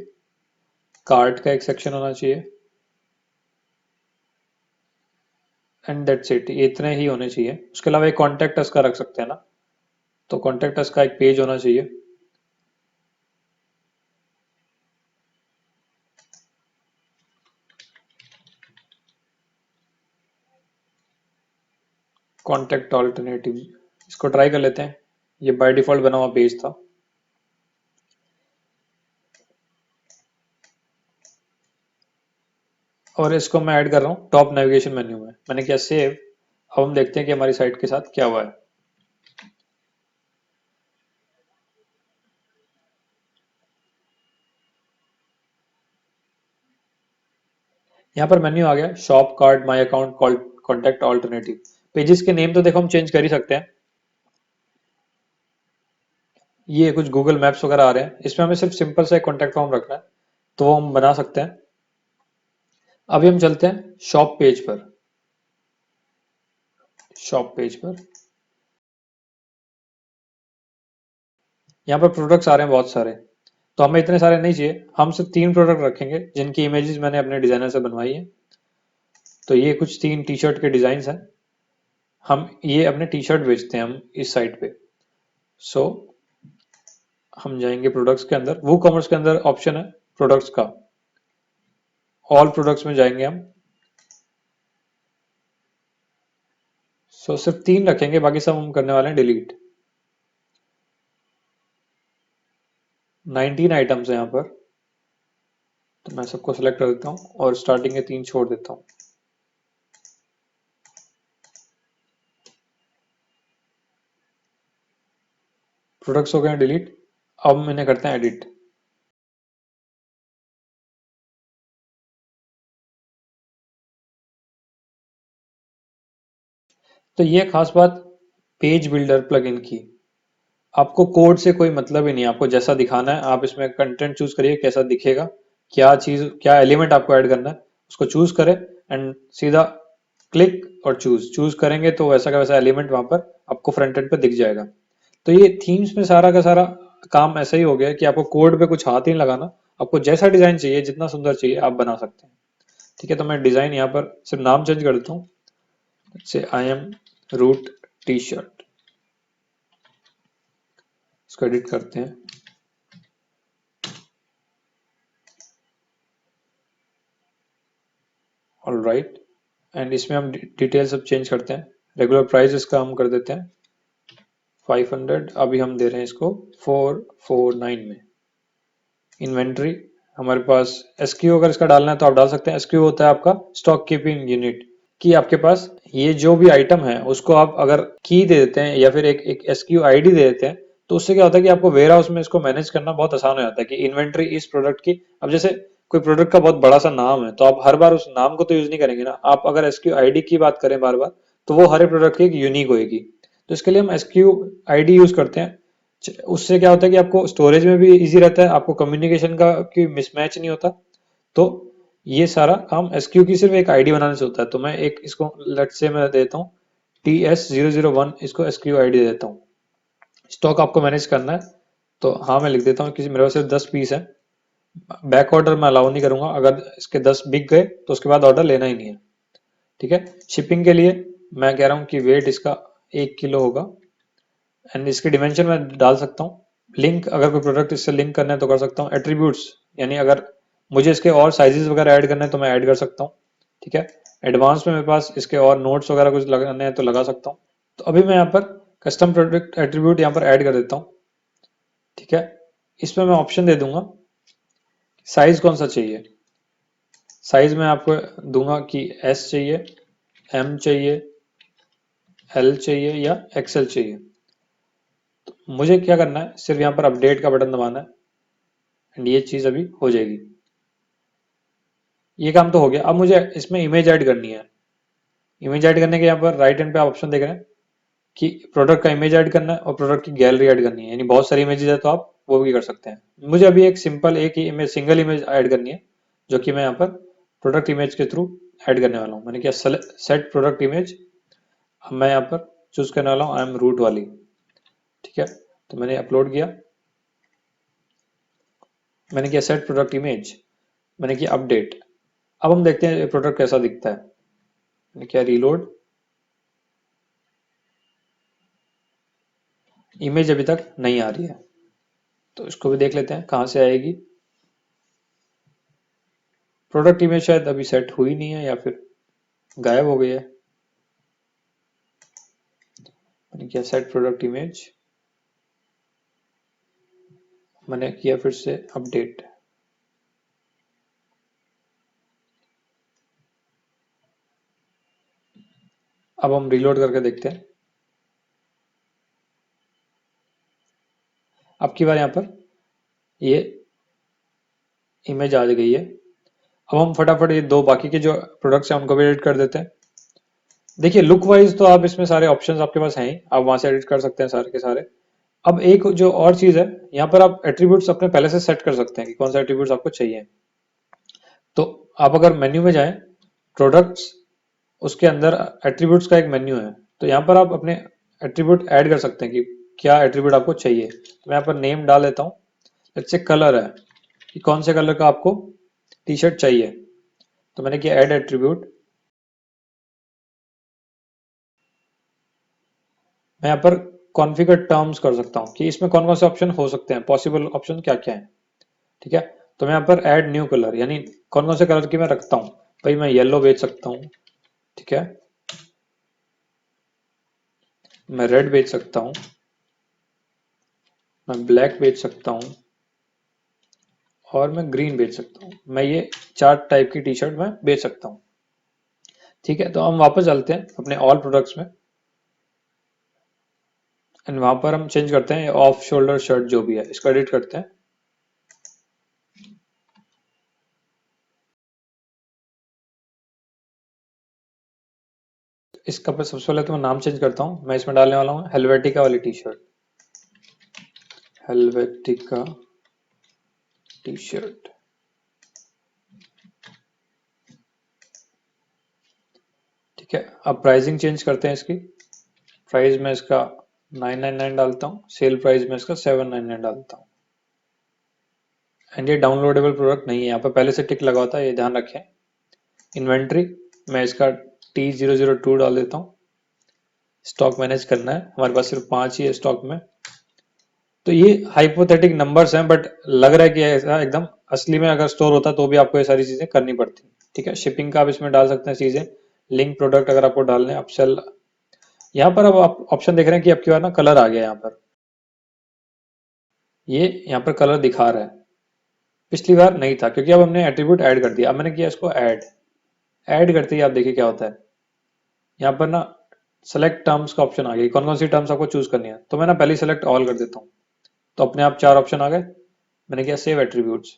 कार्ट का एक सेक्शन होना चाहिए, एंड दैट्स इट, ये इतने ही होने चाहिए। उसके अलावा एक कॉन्टेक्ट अस का रख सकते हैं ना, तो कॉन्टेक्ट अस का एक पेज होना चाहिए। कॉन्टेक्ट ऑल्टरनेटिव, इसको ट्राई कर लेते हैं, ये बाय डिफॉल्ट बना हुआ पेज था। और इसको मैं ऐड कर रहा हूँ टॉप नेविगेशन मेन्यू में, मैंने किया सेव। अब हम देखते हैं कि हमारी साइट के साथ क्या हुआ है। यहाँ पर मेन्यू आ गया, shop, card, my account, contact alternative. Pages के नेम तो देखो हम चेंज कर ही सकते हैं, ये कुछ गूगल मैप्स वगैरह आ रहे हैं, इसमें हमें सिर्फ सिंपल सा एक कॉन्टेक्ट फॉर्म रखना है, तो वो हम बना सकते हैं। अभी हम चलते हैं शॉप पेज पर, शॉप पेज पर यहाँ पर प्रोडक्ट्स आ रहे हैं बहुत सारे, तो हमें इतने सारे नहीं चाहिए, हम सिर्फ 3 प्रोडक्ट रखेंगे जिनकी इमेजेस मैंने अपने डिजाइनर से बनवाई है। तो ये कुछ 3 टी शर्ट के डिजाइन हैं, हम ये अपने टी शर्ट बेचते हैं हम इस साइट पे। सो हम जाएंगे प्रोडक्ट्स के अंदर, वो कॉमर्स के अंदर ऑप्शन है प्रोडक्ट्स का, ऑल प्रोडक्ट्स में जाएंगे हम। सो सिर्फ 3 रखेंगे, बाकी सब हम करने वाले हैं डिलीट। 19 आइटम्स है यहाँ पर, तो मैं सबको सिलेक्ट कर देता हूँ और स्टार्टिंग के 3 छोड़ देता हूँ। प्रोडक्ट्स हो गए डिलीट, अब हम इन्हें करते हैं एडिट। तो ये खास बात पेज बिल्डर प्लगइन की, आपको कोड से कोई मतलब ही नहीं, आपको जैसा दिखाना है आप इसमें कंटेंट चूज करिए, कैसा दिखेगा, क्या चीज क्या एलिमेंट आपको ऐड करना है उसको चूज करें एंड सीधा क्लिक और चूज चूज करेंगे तो वैसा का वैसा एलिमेंट वहां पर आपको फ्रंट एंड पे दिख जाएगा। तो ये थीम्स में सारा का सारा काम ऐसा ही हो गया है कि आपको कोड पे कुछ हाथ ही नहीं लगाना, आपको जैसा डिजाइन चाहिए जितना सुंदर चाहिए आप बना सकते हैं। ठीक है, तो मैं डिजाइन यहाँ पर सिर्फ नाम चेंज कर देता हूँ, say I am root T shirt, इसको एडिट करते हैं। ऑल राइट, एंड इसमें हम डिटेल सब चेंज करते हैं। रेगुलर प्राइस इसका हम कर देते हैं 500, अभी हम दे रहे हैं इसको 449 में। इन्वेंट्री हमारे पास एसक्यू अगर इसका डालना है तो आप डाल सकते हैं। एसक्यू होता है आपका स्टॉक कीपिंग यूनिट, कि आपके पास ये जो भी आइटम है उसको आप अगर की दे देते हैं या फिर एक एसक्यू आईडी दे देते हैं तो उससे क्या होता है कि आपको वेयर हाउस में इसको मैनेज करना बहुत आसान हो जाता है कि इन्वेंट्री इस प्रोडक्ट की। अब जैसे कोई प्रोडक्ट का बहुत बड़ा सा नाम है तो आप हर बार उस नाम को तो यूज नहीं करेंगे ना, आप अगर एसक्यू आईडी की बात करें बार बार तो वो हर एक प्रोडक्ट की एक यूनिक होगी। तो इसके लिए हम एसक्यू आईडी यूज करते हैं। उससे क्या होता है कि आपको स्टोरेज में भी इजी रहता है, आपको कम्युनिकेशन का की मिसमैच नहीं होता। तो ये सारा काम एसक्यू की सिर्फ एक आईडी बनाने से होता है। तो मैं एक इसको लेट्स से मैं देता हूँ TS001, इसको एसक्यू आईडी देता हूँ। स्टॉक आपको मैनेज करना है तो हाँ मैं लिख देता हूँ कि मेरे पास सिर्फ 10 पीस है, बैक ऑर्डर मैं अलाउ नहीं करूंगा, अगर इसके 10 बिक गए तो उसके बाद ऑर्डर लेना ही नहीं है। ठीक है, शिपिंग के लिए मैं कह रहा हूँ कि वेट इसका 1 किलो होगा एंड इसके डिमेंशन में डाल सकता हूँ। लिंक अगर कोई प्रोडक्ट इससे लिंक करना है तो कर सकता हूँ। एट्रीब्यूट्स यानी अगर मुझे इसके और साइजेस वगैरह ऐड करने हैं तो मैं ऐड कर सकता हूँ। ठीक है, एडवांस में मेरे पास इसके और नोट्स वगैरह कुछ लगाने हैं तो लगा सकता हूँ। तो अभी मैं यहाँ पर कस्टम प्रोडक्ट एट्रीब्यूट यहाँ पर ऐड कर देता हूँ। ठीक है, इसमें मैं ऑप्शन दे दूंगा साइज कौन सा चाहिए। साइज में आपको दूंगा कि S चाहिए, M चाहिए, L चाहिए या XL चाहिए। तो मुझे क्या करना है, सिर्फ यहाँ पर अपडेट का बटन दबाना है एंड ये चीज अभी हो जाएगी। ये काम तो हो गया। अब मुझे इसमें इमेज ऐड करनी है। इमेज ऐड करने के यहाँ पर राइट हैंड पे आप ऑप्शन देख रहे हैं कि प्रोडक्ट का इमेज ऐड करना है और प्रोडक्ट की गैलरी ऐड करनी है, यानी बहुत सारी इमेजेस है तो आप वो भी कर सकते हैं। मुझे अभी एक सिंपल एक ही इमेज सिंगल इमेज ऐड करनी है जो कि मैं यहाँ पर प्रोडक्ट इमेज के थ्रू ऐड करने वाला हूँ। मैंने किया सेट प्रोडक्ट इमेज, अब मैं यहाँ पर चूज करने वाला हूँ आई एम रूट वाली। ठीक है, तो मैंने अपलोड किया, मैंने किया सेट प्रोडक्ट इमेज, मैंने किया अपडेट। अब हम देखते हैं प्रोडक्ट कैसा दिखता है। मैंने किया रीलोड, इमेज अभी तक नहीं आ रही है तो इसको भी देख लेते हैं कहाँ से आएगी। प्रोडक्ट इमेज शायद अभी सेट हुई नहीं है या फिर गायब हो गई है। मैंने किया सेट प्रोडक्ट इमेज, मैंने किया फिर से अपडेट। अब हम रीलोड करके देखते हैं। अब की बार यहाँ पर ये इमेज आ गई है। अब हम फटाफट ये दो बाकी के जो प्रोडक्ट्स हैं उनको भी एडिट कर देते हैं। देखिए लुक वाइज तो आप इसमें सारे ऑप्शंस आपके पास हैं ही, आप वहां से एडिट कर सकते हैं सारे के सारे। अब एक जो और चीज है, यहाँ पर आप एट्रीब्यूट्स अपने पहले से सेट कर सकते हैं कि कौन सा एट्रीब्यूट्स आपको चाहिए। तो आप अगर मेन्यू में जाएं, प्रोडक्ट्स, उसके अंदर एट्रीब्यूट्स का एक मेन्यू है, तो यहाँ पर आप अपने एट्रीब्यूट ऐड कर सकते हैं कि क्या एट्रीब्यूट आपको चाहिए। तो मैं यहाँ पर नेम डाल देता हूँ, जैसे कलर है कि कौन से कलर का आपको टी शर्ट चाहिए। तो मैंने किया ऐड एट्रीब्यूट। मैं यहाँ पर कॉन्फ़िगर टर्म्स कर सकता हूँ कि इसमें कौन कौन से ऑप्शन हो सकते हैं, पॉसिबल ऑप्शन क्या क्या है। ठीक है, तो मैं यहाँ पर ऐड न्यू कलर, यानी कौन कौन से कलर की मैं रखता हूँ। भाई मैं येलो बेच सकता हूँ, ठीक है, मैं रेड बेच सकता हूँ, मैं ब्लैक बेच सकता हूँ और मैं ग्रीन बेच सकता हूँ। मैं ये 4 टाइप की टी शर्ट मैं बेच सकता हूँ। ठीक है, तो हम वापस चलते हैं अपने ऑल प्रोडक्ट्स में एंड वहां पर हम चेंज करते हैं ऑफ शोल्डर शर्ट जो भी है इसको एडिट करते हैं। इसका पर सबसे पहले तो मैं नाम चेंज करता हूँ। मैं इसमें डालने वाला हूँ हेलवेटिका वाली T shirt, Helvetica T shirt. ठीक है, अब प्राइसिंग चेंज करते हैं इसकी। प्राइस में इसका 999 डालता हूँ, सेल प्राइस में इसका 799 डालता हूँ। एंड ये डाउनलोडेबल प्रोडक्ट नहीं है, यहाँ पर पहले से टिक लगा होता है, ये ध्यान रखें। इन्वेंट्री मैं इसका T002 डाल देता हूँ। स्टॉक मैनेज करना है, हमारे पास सिर्फ 5 ही है स्टॉक में। तो ये हाइपोथेटिक नंबर्स हैं, बट लग रहा है कि ऐसा एकदम असली में अगर स्टोर होता तो भी आपको ये सारी चीजें करनी पड़ती। ठीक है, शिपिंग का आप इसमें डाल सकते हैं चीजें, लिंक प्रोडक्ट अगर आपको डालने, अपसेल। यहाँ पर अब आप ऑप्शन देख रहे हैं कि आपके पास ना कलर आ गया यहाँ पर, ये यहाँ पर कलर दिखा रहा है। पिछली बार नहीं था क्योंकि अब हमने एट्रीब्यूट ऐड कर दिया। अब मैंने किया इसको ऐड, ऐड करते ही आप देखिए क्या होता है। यहाँ पर ना सेलेक्ट टर्म्स का ऑप्शन आ गया, कौन कौन सी टर्म्स आपको चूज करनी है। तो मैं ना पहले सेलेक्ट ऑल कर देता हूँ, तो अपने आप 4 ऑप्शन आ गए। मैंने किया सेव एट्रीब्यूट्स,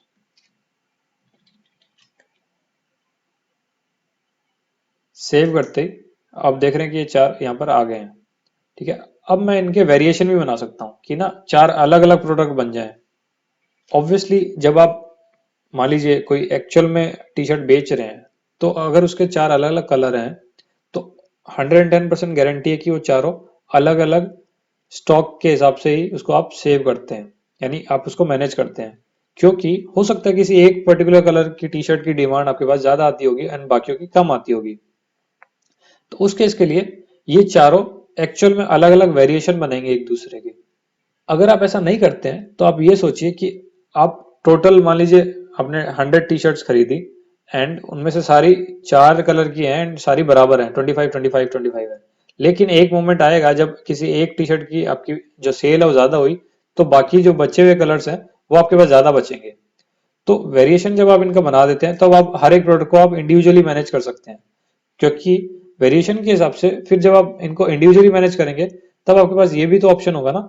सेव करते ही आप देख रहे हैं कि ये 4 यहाँ पर आ गए हैं। ठीक है, अब मैं इनके वेरिएशन भी बना सकता हूँ कि ना 4 अलग अलग प्रोडक्ट बन जाए। ऑब्वियसली जब आप मान लीजिए कोई एक्चुअल में टी शर्ट बेच रहे हैं, तो अगर उसके 4 अलग अलग कलर हैं तो 110% गारंटी है कि वो चारों अलग अलग स्टॉक के हिसाब से ही उसको आप सेव करते हैं, यानी आप उसको मैनेज करते हैं। क्योंकि हो सकता है किसी एक पर्टिकुलर कलर की टी शर्ट की डिमांड आपके पास ज्यादा आती होगी एंड बाकियों की कम आती होगी। तो उस केस के लिए ये चारों एक्चुअल में अलग अलग वेरिएशन बनेंगे एक दूसरे के। अगर आप ऐसा नहीं करते हैं तो आप ये सोचिए कि आप टोटल मान लीजिए आपने 100 टी शर्ट्स खरीदी एंड उनमें से सारी 4 कलर की हैं एंड सारी बराबर हैं, 25 25 25 है। लेकिन एक मोमेंट आएगा जब किसी एक टी शर्ट की आपकी जो सेल है वो ज्यादा हुई, तो बाकी जो बचे हुए कलर्स हैं वो आपके पास ज्यादा बचेंगे। तो वेरिएशन जब आप इनका बना देते हैं तब आप हर एक प्रोडक्ट को आप इंडिविजुअली मैनेज कर सकते हैं। क्योंकि वेरिएशन के हिसाब से फिर जब आप इनको इंडिविजुअली मैनेज करेंगे तब आपके पास ये भी तो ऑप्शन होगा ना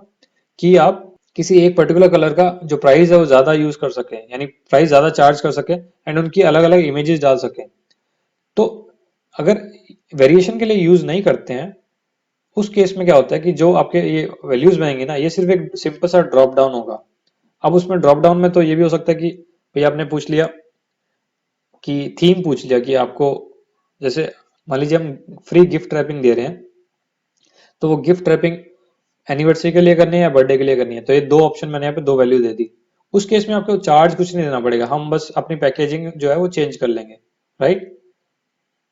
कि आप किसी एक पर्टिकुलर कलर का जो प्राइस है वो ज्यादा यूज कर सके, यानी प्राइस ज्यादा चार्ज कर सके एंड उनकी अलग अलग इमेजेस डाल सके। तो अगर वेरिएशन के लिए यूज नहीं करते हैं, उस केस में क्या होता है कि जो आपके ये वैल्यूज बनेंगे ना, ये सिर्फ एक सिंपल सा ड्रॉप डाउन होगा। अब उसमें ड्रॉप डाउन में तो ये भी हो सकता है कि भैया आपने पूछ लिया कि थीम पूछ लिया कि आपको, जैसे मान लीजिए हम फ्री गिफ्ट रैपिंग दे रहे हैं, तो वो गिफ्ट रैपिंग एनिवर्सरी के लिए करनी है या बर्थडे के लिए करनी है, तो ये दो ऑप्शन मैंने यहाँ पे दो वैल्यू दे दी। उस केस में आपको चार्ज कुछ नहीं देना पड़ेगा, हम बस अपनी पैकेजिंग जो है वो चेंज कर लेंगे। राइट,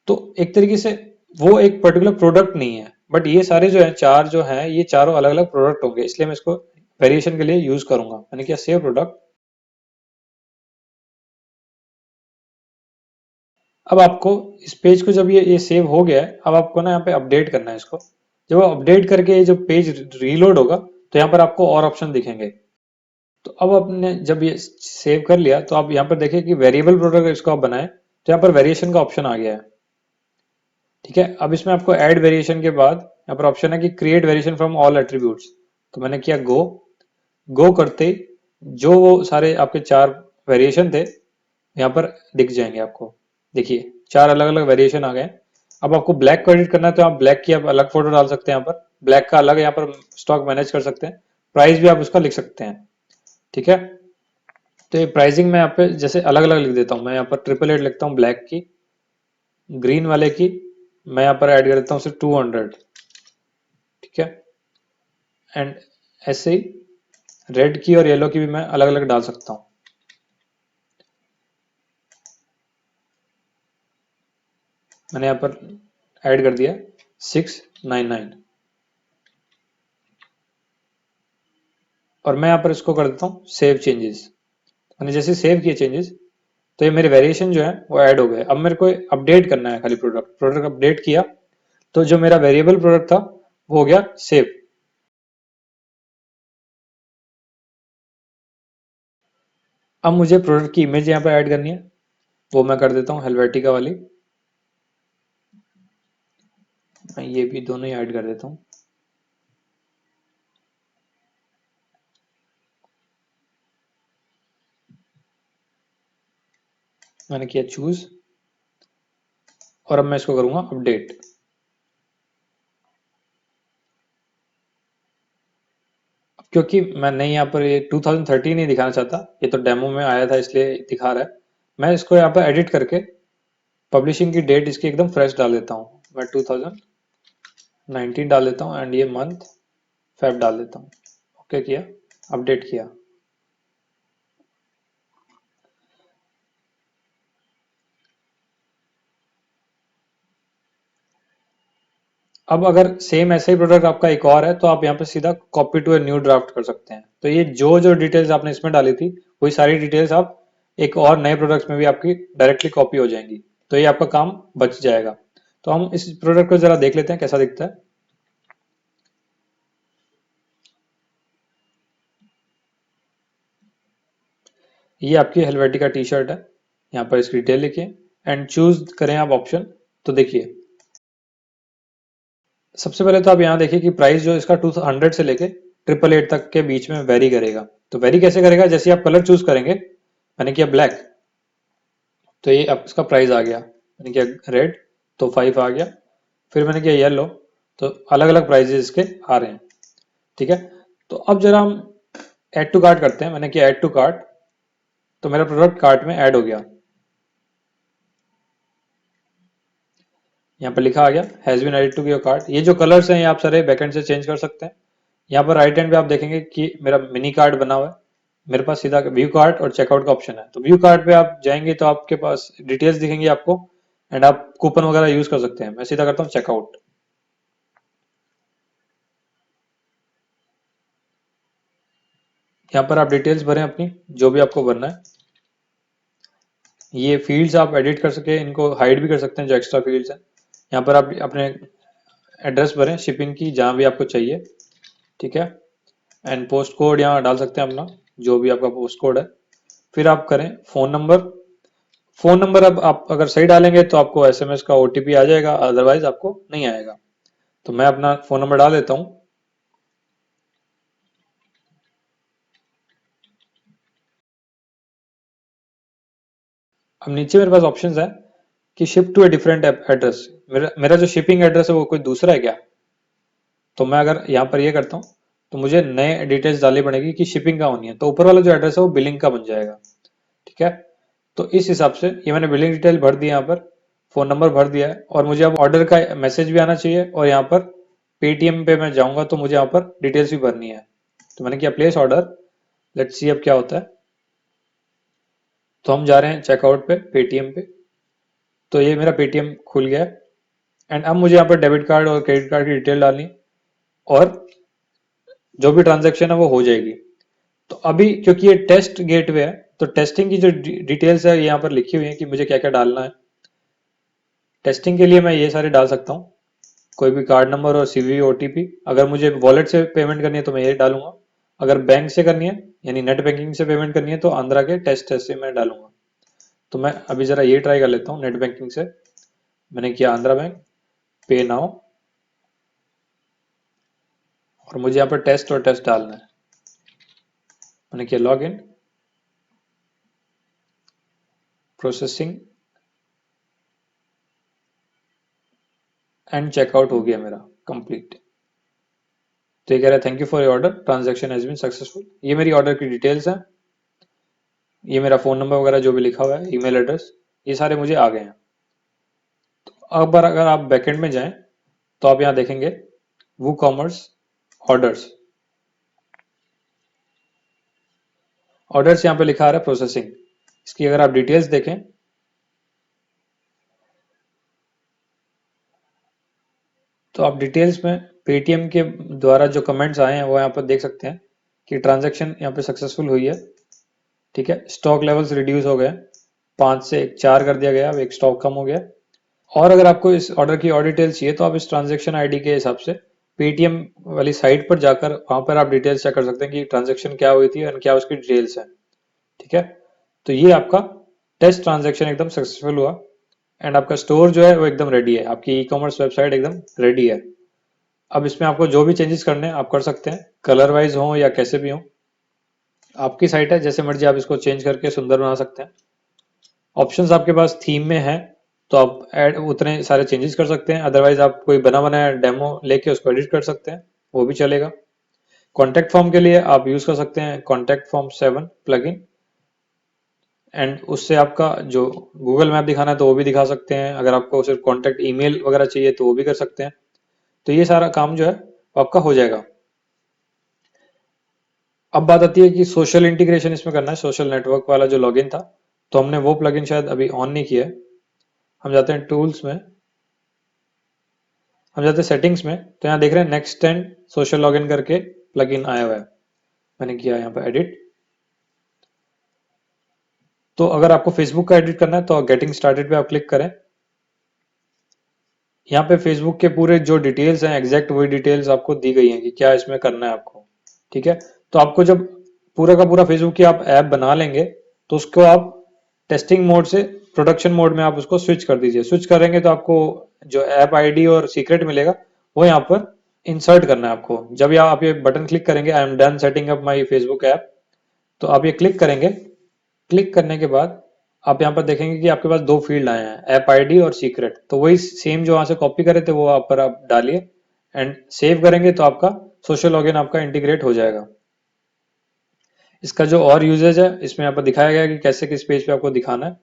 तो एक तरीके से वो एक पर्टिकुलर प्रोडक्ट नहीं है, बट ये सारे जो है चार जो है ये चारों अलग अलग प्रोडक्ट होंगे, इसलिए मैं इसको वेरिएशन के लिए यूज करूंगा। मैंने किया सेव प्रोडक्ट। अब आपको इस पेज को जब ये सेव हो गया है, अब आपको ना यहाँ पे अपडेट करना है इसको। जब अपडेट करके ये जो पेज रीलोड होगा तो यहाँ पर आपको और ऑप्शन दिखेंगे। तो अब आपने जब ये सेव कर लिया तो आप यहाँ पर देखिए कि वेरिएबल प्रोडक्ट इसको आप बनाए, तो यहाँ पर वेरिएशन का ऑप्शन आ गया है। ठीक है, अब इसमें आपको ऐड वेरिएशन के बाद यहाँ पर ऑप्शन है कि create variation from all attributes. तो मैंने किया गो, गो करते ही जो वो सारे आपके 4 वेरिएशन थे यहाँ पर दिख जाएंगे आपको। देखिए 4 अलग अलग वेरिएशन आ गए। अब आपको ब्लैक को एडिट करना है तो आप ब्लैक की आप अलग फोटो डाल सकते हैं, यहाँ पर ब्लैक का अलग यहाँ पर स्टॉक मैनेज कर सकते हैं। प्राइस भी आप उसका लिख सकते हैं। ठीक है, तो ये प्राइसिंग में यहाँ पे जैसे अलग अलग लिख देता हूँ। मैं यहाँ पर 888 लिखता हूँ ब्लैक की, ग्रीन वाले की मैं यहाँ पर ऐड कर देता हूँ सिर्फ 200। ठीक है, एंड ऐसे ही रेड की और येलो की भी मैं अलग अलग डाल सकता हूँ। मैंने यहाँ पर ऐड कर दिया 699 और मैं यहाँ पर इसको कर देता हूँ सेव चेंजेस। मैंने जैसे सेव किए चेंजेस तो ये मेरे वेरिएशन जो है वो ऐड हो गए। अब मेरे को अपडेट करना है, खाली प्रोडक्ट प्रोडक्ट अपडेट किया तो जो मेरा वेरिएबल प्रोडक्ट था वो हो गया सेव। अब मुझे प्रोडक्ट की इमेज यहाँ पे ऐड करनी है, वो मैं कर देता हूँ हेलवेटिका वाली। मैं ये भी दोनों ही ऐड कर देता हूँ। मैंने किया चूज और अब मैं इसको करूंगा अपडेट। क्योंकि मैंने यहाँ पर ये 2013 नहीं दिखाना चाहता, ये तो डेमो में आया था इसलिए दिखा रहा है। मैं इसको यहाँ पर एडिट करके पब्लिशिंग की डेट इसकी एकदम फ्रेश डाल देता हूँ। मैं 2019 डाल देता हूँ एंड ये मंथ फेब डाल देता हूँ। ओके किया, अपडेट किया। अब अगर सेम ऐसा ही प्रोडक्ट आपका एक और है तो आप यहाँ पे सीधा copy to a new draft कर सकते हैं। तो ये जो जो डिटेल्स आपने इसमें डाली थी वही सारी डिटेल्स आप एक और नए प्रोडक्ट्स में भी आपकी डायरेक्टली कॉपी हो जाएंगी, तो ये आपका काम बच जाएगा। तो हम इस प्रोडक्ट को जरा देख लेते हैं कैसा दिखता है। ये आपकी हेलवेटिका टी शर्ट है, यहाँ पर इसकी डिटेल लिखिए एंड चूज करें आप ऑप्शन। तो देखिए सबसे पहले तो आप यहाँ देखिए कि प्राइस जो इसका 200 से लेके 888 तक के बीच में वेरी करेगा। तो वेरी कैसे करेगा, जैसे आप कलर चूज करेंगे, मैंने किया ब्लैक तो ये अब इसका प्राइस आ गया, मैंने किया रेड तो 5 आ गया, फिर मैंने किया येलो तो अलग अलग प्राइजेस इसके आ रहे हैं। ठीक है, तो अब जरा हम ऐड टू कार्ट करते हैं। मैंने किया ऐड टू कार्ट तो मेरा प्रोडक्ट कार्ट में ऐड हो गया, यहाँ पर लिखा आ गया has been added to your cart. ये जो कलर्स हैं ये आप सारे बैकएंड से चेंज कर सकते हैं। यहाँ पर राइट हैंड पे आप देखेंगे कि मेरा मिनी कार्ड बना हुआ है, मेरे पास सीधा व्यू कार्ट और चेकआउट का ऑप्शन है। तो व्यू कार्ट पे आप जाएंगे तो आपके पास डिटेल्स दिखेंगी आपको एंड आप कूपन वगैरह यूज कर सकते हैं। मैं सीधा करता हूँ चेकआउट। यहाँ पर आप डिटेल्स भरें अपनी जो भी आपको भरना है। ये फील्ड्स आप एडिट कर सके, इनको हाइड भी कर सकते हैं जो एक्स्ट्रा फील्ड्स हैं। यहाँ पर आप अपने एड्रेस भरें शिपिंग की जहाँ भी आपको चाहिए। ठीक है, एंड पोस्ट कोड यहाँ डाल सकते हैं अपना जो भी आपका पोस्ट कोड है। फिर आप करें फोन नंबर। फोन नंबर अब आप अगर सही डालेंगे तो आपको एसएमएस का ओटीपी आ जाएगा, अदरवाइज आपको नहीं आएगा। तो मैं अपना फोन नंबर डाल देता हूँ। अब नीचे मेरे पास ऑप्शंस है कि ship to a different address. मेरा जो शिपिंग एड्रेस है वो कोई दूसरा है क्या। तो मैं अगर यहाँ पर ये करता हूँ तो मुझे नए डिटेल्स डालनी पड़ेगी कि शिपिंग का होनी है। तो ऊपर वाला जो एड्रेस है वो बिलिंग का बन जाएगा। ठीक है, तो इस हिसाब से ये मैंने बिलिंग डिटेल भर दी, यहाँ पर फोन नंबर भर दिया है और मुझे अब ऑर्डर का मैसेज भी आना चाहिए और यहाँ पर पेटीएम पे मैं जाऊंगा तो मुझे यहाँ पर डिटेल्स भी भरनी है। तो मैंने किया प्लेस ऑर्डर, लेट्स सी अब क्या होता है। तो हम जा रहे हैं चेकआउट पे पेटीएम पे, तो ये मेरा पेटीएम खुल गया है एंड अब मुझे यहाँ पर डेबिट कार्ड और क्रेडिट कार्ड की डिटेल डालनी और जो भी ट्रांजेक्शन है वो हो जाएगी। तो अभी क्योंकि ये टेस्ट गेटवे है तो टेस्टिंग की जो डिटेल्स है यहाँ पर लिखी हुई है कि मुझे क्या क्या डालना है। टेस्टिंग के लिए मैं ये सारे डाल सकता हूँ, कोई भी कार्ड नंबर और सीवीवी ओटीपी। अगर मुझे वॉलेट से पेमेंट करनी है तो मैं ये डालूंगा, अगर बैंक से करनी है यानी नेट बैंकिंग से पेमेंट करनी है तो आंध्रा के टेस्ट से मैं डालूंगा। तो मैं अभी जरा ये ट्राई कर लेता हूँ नेट बैंकिंग से। मैंने किया आंध्रा बैंक पे नाउ और मुझे यहाँ पर टेस्ट और टेस्ट डालना है। मैंने किया log in, processing and checkout हो गया मेरा कंप्लीट। तो ये कह रहा है thank you for your order, transaction has been successful. ये मेरी ऑर्डर की डिटेल्स हैं, ये मेरा फोन नंबर वगैरह जो भी लिखा हुआ है, ईमेल एड्रेस, ये सारे मुझे आ गए हैं। अब अगर आप बैकएंड में जाएं तो आप यहाँ देखेंगे वो कॉमर्स ऑर्डर्स। ऑर्डर्स यहाँ पे लिखा आ रहा है प्रोसेसिंग। इसकी अगर आप डिटेल्स देखें तो आप डिटेल्स में पेटीएम के द्वारा जो कमेंट्स आए हैं वो यहाँ पर देख सकते हैं कि ट्रांजैक्शन यहाँ पे सक्सेसफुल हुई है। ठीक है, स्टॉक लेवल्स रिड्यूस हो गए, 5 से 4 कर दिया गया, अब एक स्टॉक कम हो गया। और अगर आपको इस ऑर्डर की और डिटेल्स चाहिए तो आप इस ट्रांजेक्शन आईडी के हिसाब से पेटीएम वाली साइट पर जाकर वहां पर आप डिटेल्स चेक कर सकते हैं कि ट्रांजेक्शन क्या हुई थी और क्या उसकी डिटेल्स है। ठीक है, तो ये आपका टेस्ट ट्रांजेक्शन एकदम सक्सेसफुल हुआ एंड आपका स्टोर जो है वो एकदम रेडी है, आपकी ई कॉमर्स वेबसाइट एकदम रेडी है। अब इसमें आपको जो भी चेंजेस करने हैं आप कर सकते हैं, कलर वाइज हो या कैसे भी हो, आपकी साइट है, जैसे मर्जी आप इसको चेंज करके सुंदर बना सकते हैं। ऑप्शंस आपके पास थीम में है तो आप ऐड उतने सारे चेंजेस कर सकते हैं, अदरवाइज आप कोई बना बनाया डेमो लेके उसको एडिट कर सकते हैं, वो भी चलेगा। कॉन्टैक्ट फॉर्म के लिए आप यूज कर सकते हैं कॉन्टैक्ट फॉर्म 7 प्लगइन, एंड उससे आपका जो गूगल मैप दिखाना है तो वो भी दिखा सकते हैं, अगर आपको सिर्फ कॉन्टैक्ट ईमेल वगैरह चाहिए तो वो भी कर सकते हैं। तो ये सारा काम जो है वो आपका हो जाएगा। अब बात आती है कि सोशल इंटीग्रेशन इसमें करना है, सोशल नेटवर्क वाला जो लॉगिन था, तो हमने वो प्लगइन शायद अभी ऑन नहीं किया है। हम जाते हैं टूल्स में, हम जाते हैं सेटिंग्स में, तो यहाँ देख रहे हैं नेक्स्ट एंड सोशल लॉगिन करके प्लगइन आया हुआ है, मैंने किया यहाँ पर एडिट। तो अगर आपको फेसबुक का एडिट करना है तो गेटिंग स्टार्टेड पे आप क्लिक करें। यहाँ पे फेसबुक के पूरे जो डिटेल्स हैं एग्जैक्ट वही डिटेल्स आपको दी गई हैं कि क्या इसमें करना है आपको, ठीक है। तो आपको जब पूरा का पूरा फेसबुक की आप ऐप बना लेंगे तो उसको आप टेस्टिंग मोड से प्रोडक्शन मोड में आप उसको स्विच कर दीजिए। स्विच करेंगे तो आपको जो ऐप आईडी और सीक्रेट मिलेगा वो यहाँ पर इंसर्ट करना है आपको। जब आप ये बटन क्लिक करेंगे I am done setting up my Facebook app, तो आप ये क्लिक करेंगे। क्लिक करने के बाद आप यहाँ पर देखेंगे कि आपके पास दो फील्ड आए हैं, ऐप आईडी और सीक्रेट। तो वही सेम जो वहां से कॉपी करे थे वो आप पर आप डालिए एंड सेव करेंगे तो आपका सोशल लॉगिन आपका इंटीग्रेट हो जाएगा। इसका जो और यूजेज है इसमें यहाँ पर दिखाया गया है कि कैसे किस पेज पे आपको दिखाना है।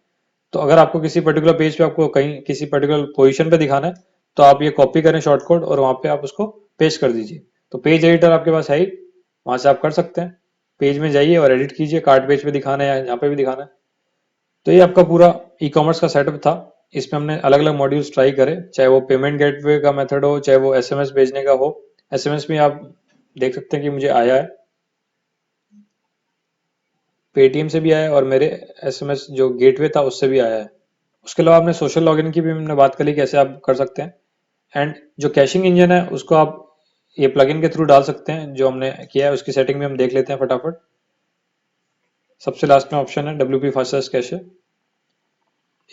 तो अगर आपको किसी पर्टिकुलर पेज पे आपको कहीं किसी पर्टिकुलर पोजीशन पे दिखाना है तो आप ये कॉपी करें शॉर्ट कोड और वहां पे आप उसको पेस्ट कर दीजिए। तो पेज एडिटर आपके पास है ही, वहां से आप कर सकते हैं। पेज में जाइए और एडिट कीजिए, कार्ड पेज पे दिखाना है या यहाँ पे भी दिखाना है। तो ये आपका पूरा ई कॉमर्स का सेटअप था। इसमें हमने अलग अलग मॉड्यूल्स ट्राई करे, चाहे वो पेमेंट गेटवे का मेथड हो, चाहे वो एसएमएस भेजने का हो। एसएमएस में आप देख सकते हैं कि मुझे आया है, पेटीएम से भी आया है और मेरे एसएमएस जो गेटवे था उससे भी आया है। उसके अलावा आपने सोशल लॉगिन की भी हमने बात करी कैसे आप कर सकते हैं। एंड जो कैशिंग इंजन है उसको आप ये प्लगइन के थ्रू डाल सकते हैं, जो हमने किया है उसकी सेटिंग में हम देख लेते हैं फटाफट। सबसे लास्ट में ऑप्शन है WP फास्टेस्ट कैशे,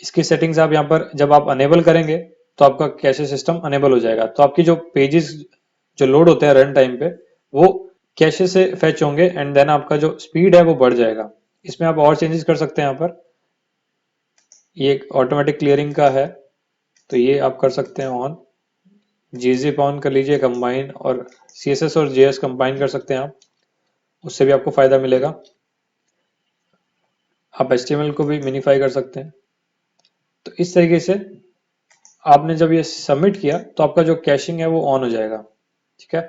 इसकी सेटिंग्स आप यहाँ पर जब आप अनेबल करेंगे तो आपका कैशे सिस्टम अनेबल हो जाएगा। तो आपकी जो पेजेस जो लोड होते हैं रन टाइम पे वो कैशे से फैच होंगे एंड देन आपका जो स्पीड है वो बढ़ जाएगा। इसमें आप और चेंजेस कर सकते हैं। यहाँ पर ये ऑटोमेटिक क्लियरिंग का है तो ये आप कर सकते हैं ऑन, gzip ऑन कर लीजिए कंबाइन, और CSS और JS कंबाइन कर सकते हैं आप, उससे भी आपको फायदा मिलेगा। आप HTML को भी मिनिफाई कर सकते हैं। तो इस तरीके से आपने जब ये सबमिट किया तो आपका जो कैशिंग है वो ऑन हो जाएगा, ठीक है।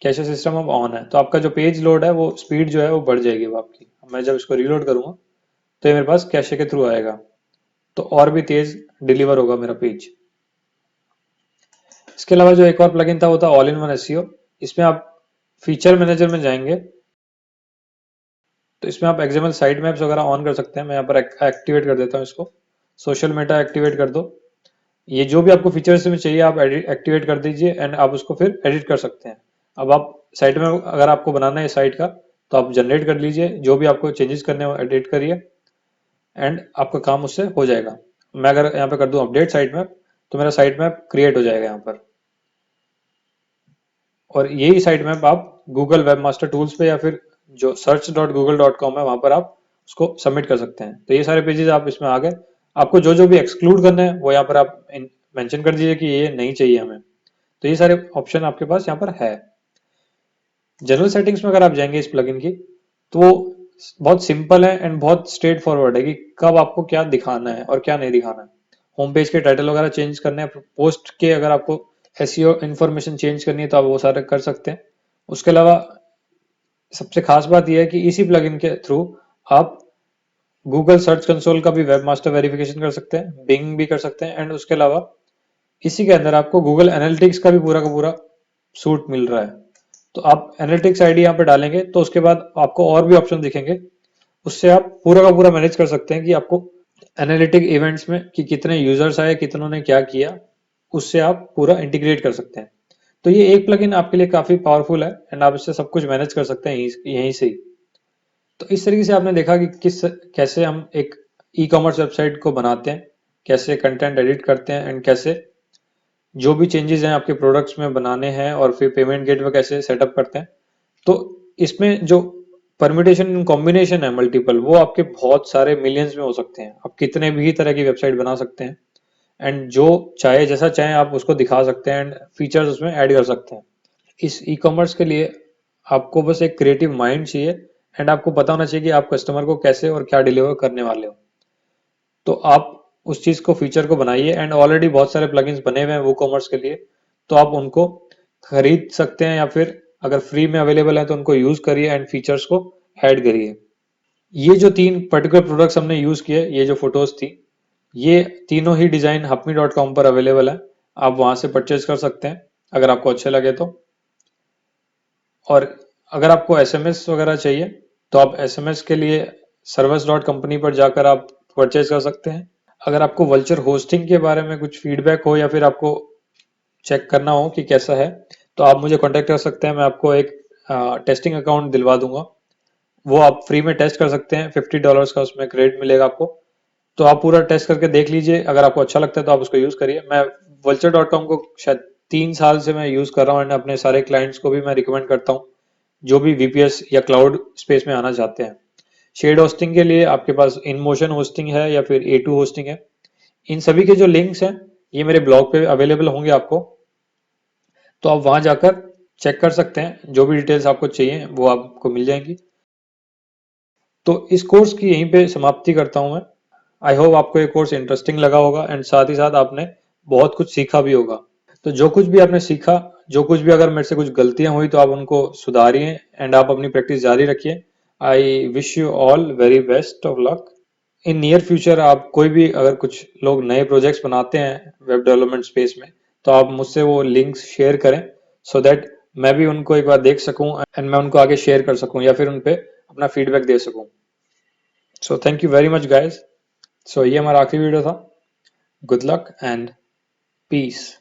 कैशे सिस्टम अब ऑन है तो आपका जो पेज लोड है वो स्पीड जो है वो बढ़ जाएगी वो आपकी। मैं जब इसको रीलोड करूंगा तो ये मेरे पास कैशे के थ्रू आएगा तो और भी तेज डिलीवर होगा मेरा पेज। इसके अलावा जो एक और प्लगइन था वो था ऑल इन वन एसईओ। इसमें आप फीचर मैनेजर में जाएंगे तो इसमें आप एक्सएमएल साइट मैप्स वगैरह ऑन कर सकते हैं। मैं यहाँ पर एक्टिवेट कर देता हूँ इसको, सोशल मेटा एक्टिवेट कर दो। ये जो भी आपको फीचर्स में चाहिए आप एक्टिवेट कर दीजिए एंड आप उसको फिर एडिट कर सकते हैं। अब आप साइट में अगर आपको बनाना है साइट का तो आप जनरेट कर लीजिए, जो भी आपको चेंजेस करने हैं एडिट करिए एंड आपका काम उससे हो जाएगा। मैं अगर यहाँ पे कर दूं अपडेट साइट मैप तो मेरा साइट मैप क्रिएट हो जाएगा यहाँ पर, और यही साइट मैप आप गूगल वेब मास्टर टूल्स पे या फिर जो search.google.com है वहां पर आप उसको सबमिट कर सकते हैं। तो ये सारे पेजेस आप इसमें आ गए। आपको जो जो भी एक्सक्लूड करना है वो यहाँ पर आप मेंशन कर दीजिए कि ये नहीं चाहिए हमें। तो ये सारे ऑप्शन आपके पास यहाँ पर है। जनरल सेटिंग्स में अगर आप जाएंगे इस प्लगइन की तो वो बहुत सिंपल है एंड बहुत स्ट्रेट फॉरवर्ड है कि कब आपको क्या दिखाना है और क्या नहीं दिखाना है। होम पेज के टाइटल वगैरह चेंज करने हैं, पोस्ट के अगर आपको एसईओ इन्फॉर्मेशन चेंज करनी है तो आप वो सारे कर सकते हैं। उसके अलावा सबसे खास बात यह है कि इसी प्लगइन के थ्रू आप गूगल सर्च कंसोल का भी वेब मास्टर वेरिफिकेशन कर सकते हैं, बिंग भी कर सकते हैं एंड उसके अलावा इसी के अंदर आपको गूगल एनालिटिक्स का भी पूरा का पूरा सूट मिल रहा है। तो आप एनालिटिक्स आईडी यहाँ पे डालेंगे तो उसके बाद आपको और भी ऑप्शन दिखेंगे, उससे आप पूरा का पूरा मैनेज कर सकते हैं कि आपको एनालिटिक इवेंट्स में कि कितने यूजर्स आए, कितनों ने क्या किया, उससे आप पूरा इंटीग्रेट कर सकते हैं। तो ये एक प्लगइन आपके लिए काफी पावरफुल है एंड आप इससे सब कुछ मैनेज कर सकते हैं यहीं से ही। तो इस तरीके से आपने देखा कि कैसे हम एक ई कॉमर्स वेबसाइट को बनाते हैं, कैसे कंटेंट एडिट करते हैं एंड कैसे जो भी चेंजेस हैं आपके प्रोडक्ट्स में बनाने हैं और फिर पेमेंट गेटवे कैसे सेटअप करते हैं। तो इसमें जो परम्यूटेशन कॉम्बिनेशन है मल्टीपल, वो आपके बहुत सारे मिलियंस में हो सकते हैं। आप कितने भी तरह की वेबसाइट बना सकते हैं एंड जो चाहे जैसा चाहे आप उसको दिखा सकते हैं एंड फीचर्स उसमें ऐड कर सकते हैं। इस ई कॉमर्स के लिए आपको बस एक क्रिएटिव माइंड चाहिए एंड आपको पता होना चाहिए कि आप कस्टमर को कैसे और क्या डिलीवर करने वाले हो। तो आप उस चीज़ को फीचर को बनाइए एंड ऑलरेडी बहुत सारे प्लगइन्स बने हुए हैं वो कॉमर्स के लिए, तो आप उनको खरीद सकते हैं या फिर अगर फ्री में अवेलेबल है तो उनको यूज़ करिए एंड फीचर्स को ऐड करिए। ये जो 3 पर्टिकुलर प्रोडक्ट्स हमने यूज़ किए, ये जो फोटोज़ थी, ये तीनों ही डिज़ाइन hapme.com पर अवेलेबल है। आप वहाँ से परचेज कर सकते हैं अगर आपको अच्छे लगे तो। और अगर आपको एसएमएस वगैरह चाहिए तो आप एसएमएस के लिए service.company पर जाकर आप परचेज कर सकते हैं। अगर आपको वल्चर होस्टिंग के बारे में कुछ फीडबैक हो या फिर आपको चेक करना हो कि कैसा है, तो आप मुझे कॉन्टेक्ट कर सकते हैं। मैं आपको एक टेस्टिंग अकाउंट दिलवा दूंगा, वो आप फ्री में टेस्ट कर सकते हैं। $50 का उसमें क्रेडिट मिलेगा आपको। तो आप पूरा टेस्ट करके देख लीजिए, अगर आपको अच्छा लगता है तो आप उसको यूज़ करिए। मैं vulture.com को शायद 3 साल से मैं यूज़ कर रहा हूँ एंड अपने सारे क्लाइंट्स को भी मैं रिकमेंड करता हूँ जो भी वीपीएस या क्लाउड स्पेस में आना चाहते हैं। शेड होस्टिंग के लिए आपके पास इनमोशन होस्टिंग है या फिर A2 होस्टिंग है। इन सभी के जो लिंक्स हैं ये मेरे ब्लॉग पे अवेलेबल होंगे आपको, तो आप वहां जाकर चेक कर सकते हैं। जो भी डिटेल्स आपको चाहिए वो आपको मिल जाएंगी। तो इस कोर्स की यहीं पे समाप्ति करता हूं मैं। आई होप आपको ये कोर्स इंटरेस्टिंग लगा होगा एंड साथ ही साथ आपने बहुत कुछ सीखा भी होगा। तो जो कुछ भी आपने सीखा, जो कुछ भी अगर मेरे से कुछ गलतियां हुई तो आप उनको सुधारिए एंड आप अपनी प्रैक्टिस जारी रखिए। I wish you all very best of luck. In near future आप कोई भी अगर कुछ लोग नए प्रोजेक्ट्स बनाते हैं वेब डेवलपमेंट स्पेस में, तो आप मुझसे वो लिंक्स शेयर करें सो दैट मैं भी उनको एक बार देख सकूं एंड मैं उनको आगे शेयर कर सकूं या फिर उन पे अपना फीडबैक दे सकूं। So thank you very much guys. So ये हमारा आखिरी वीडियो था। Good luck and piece.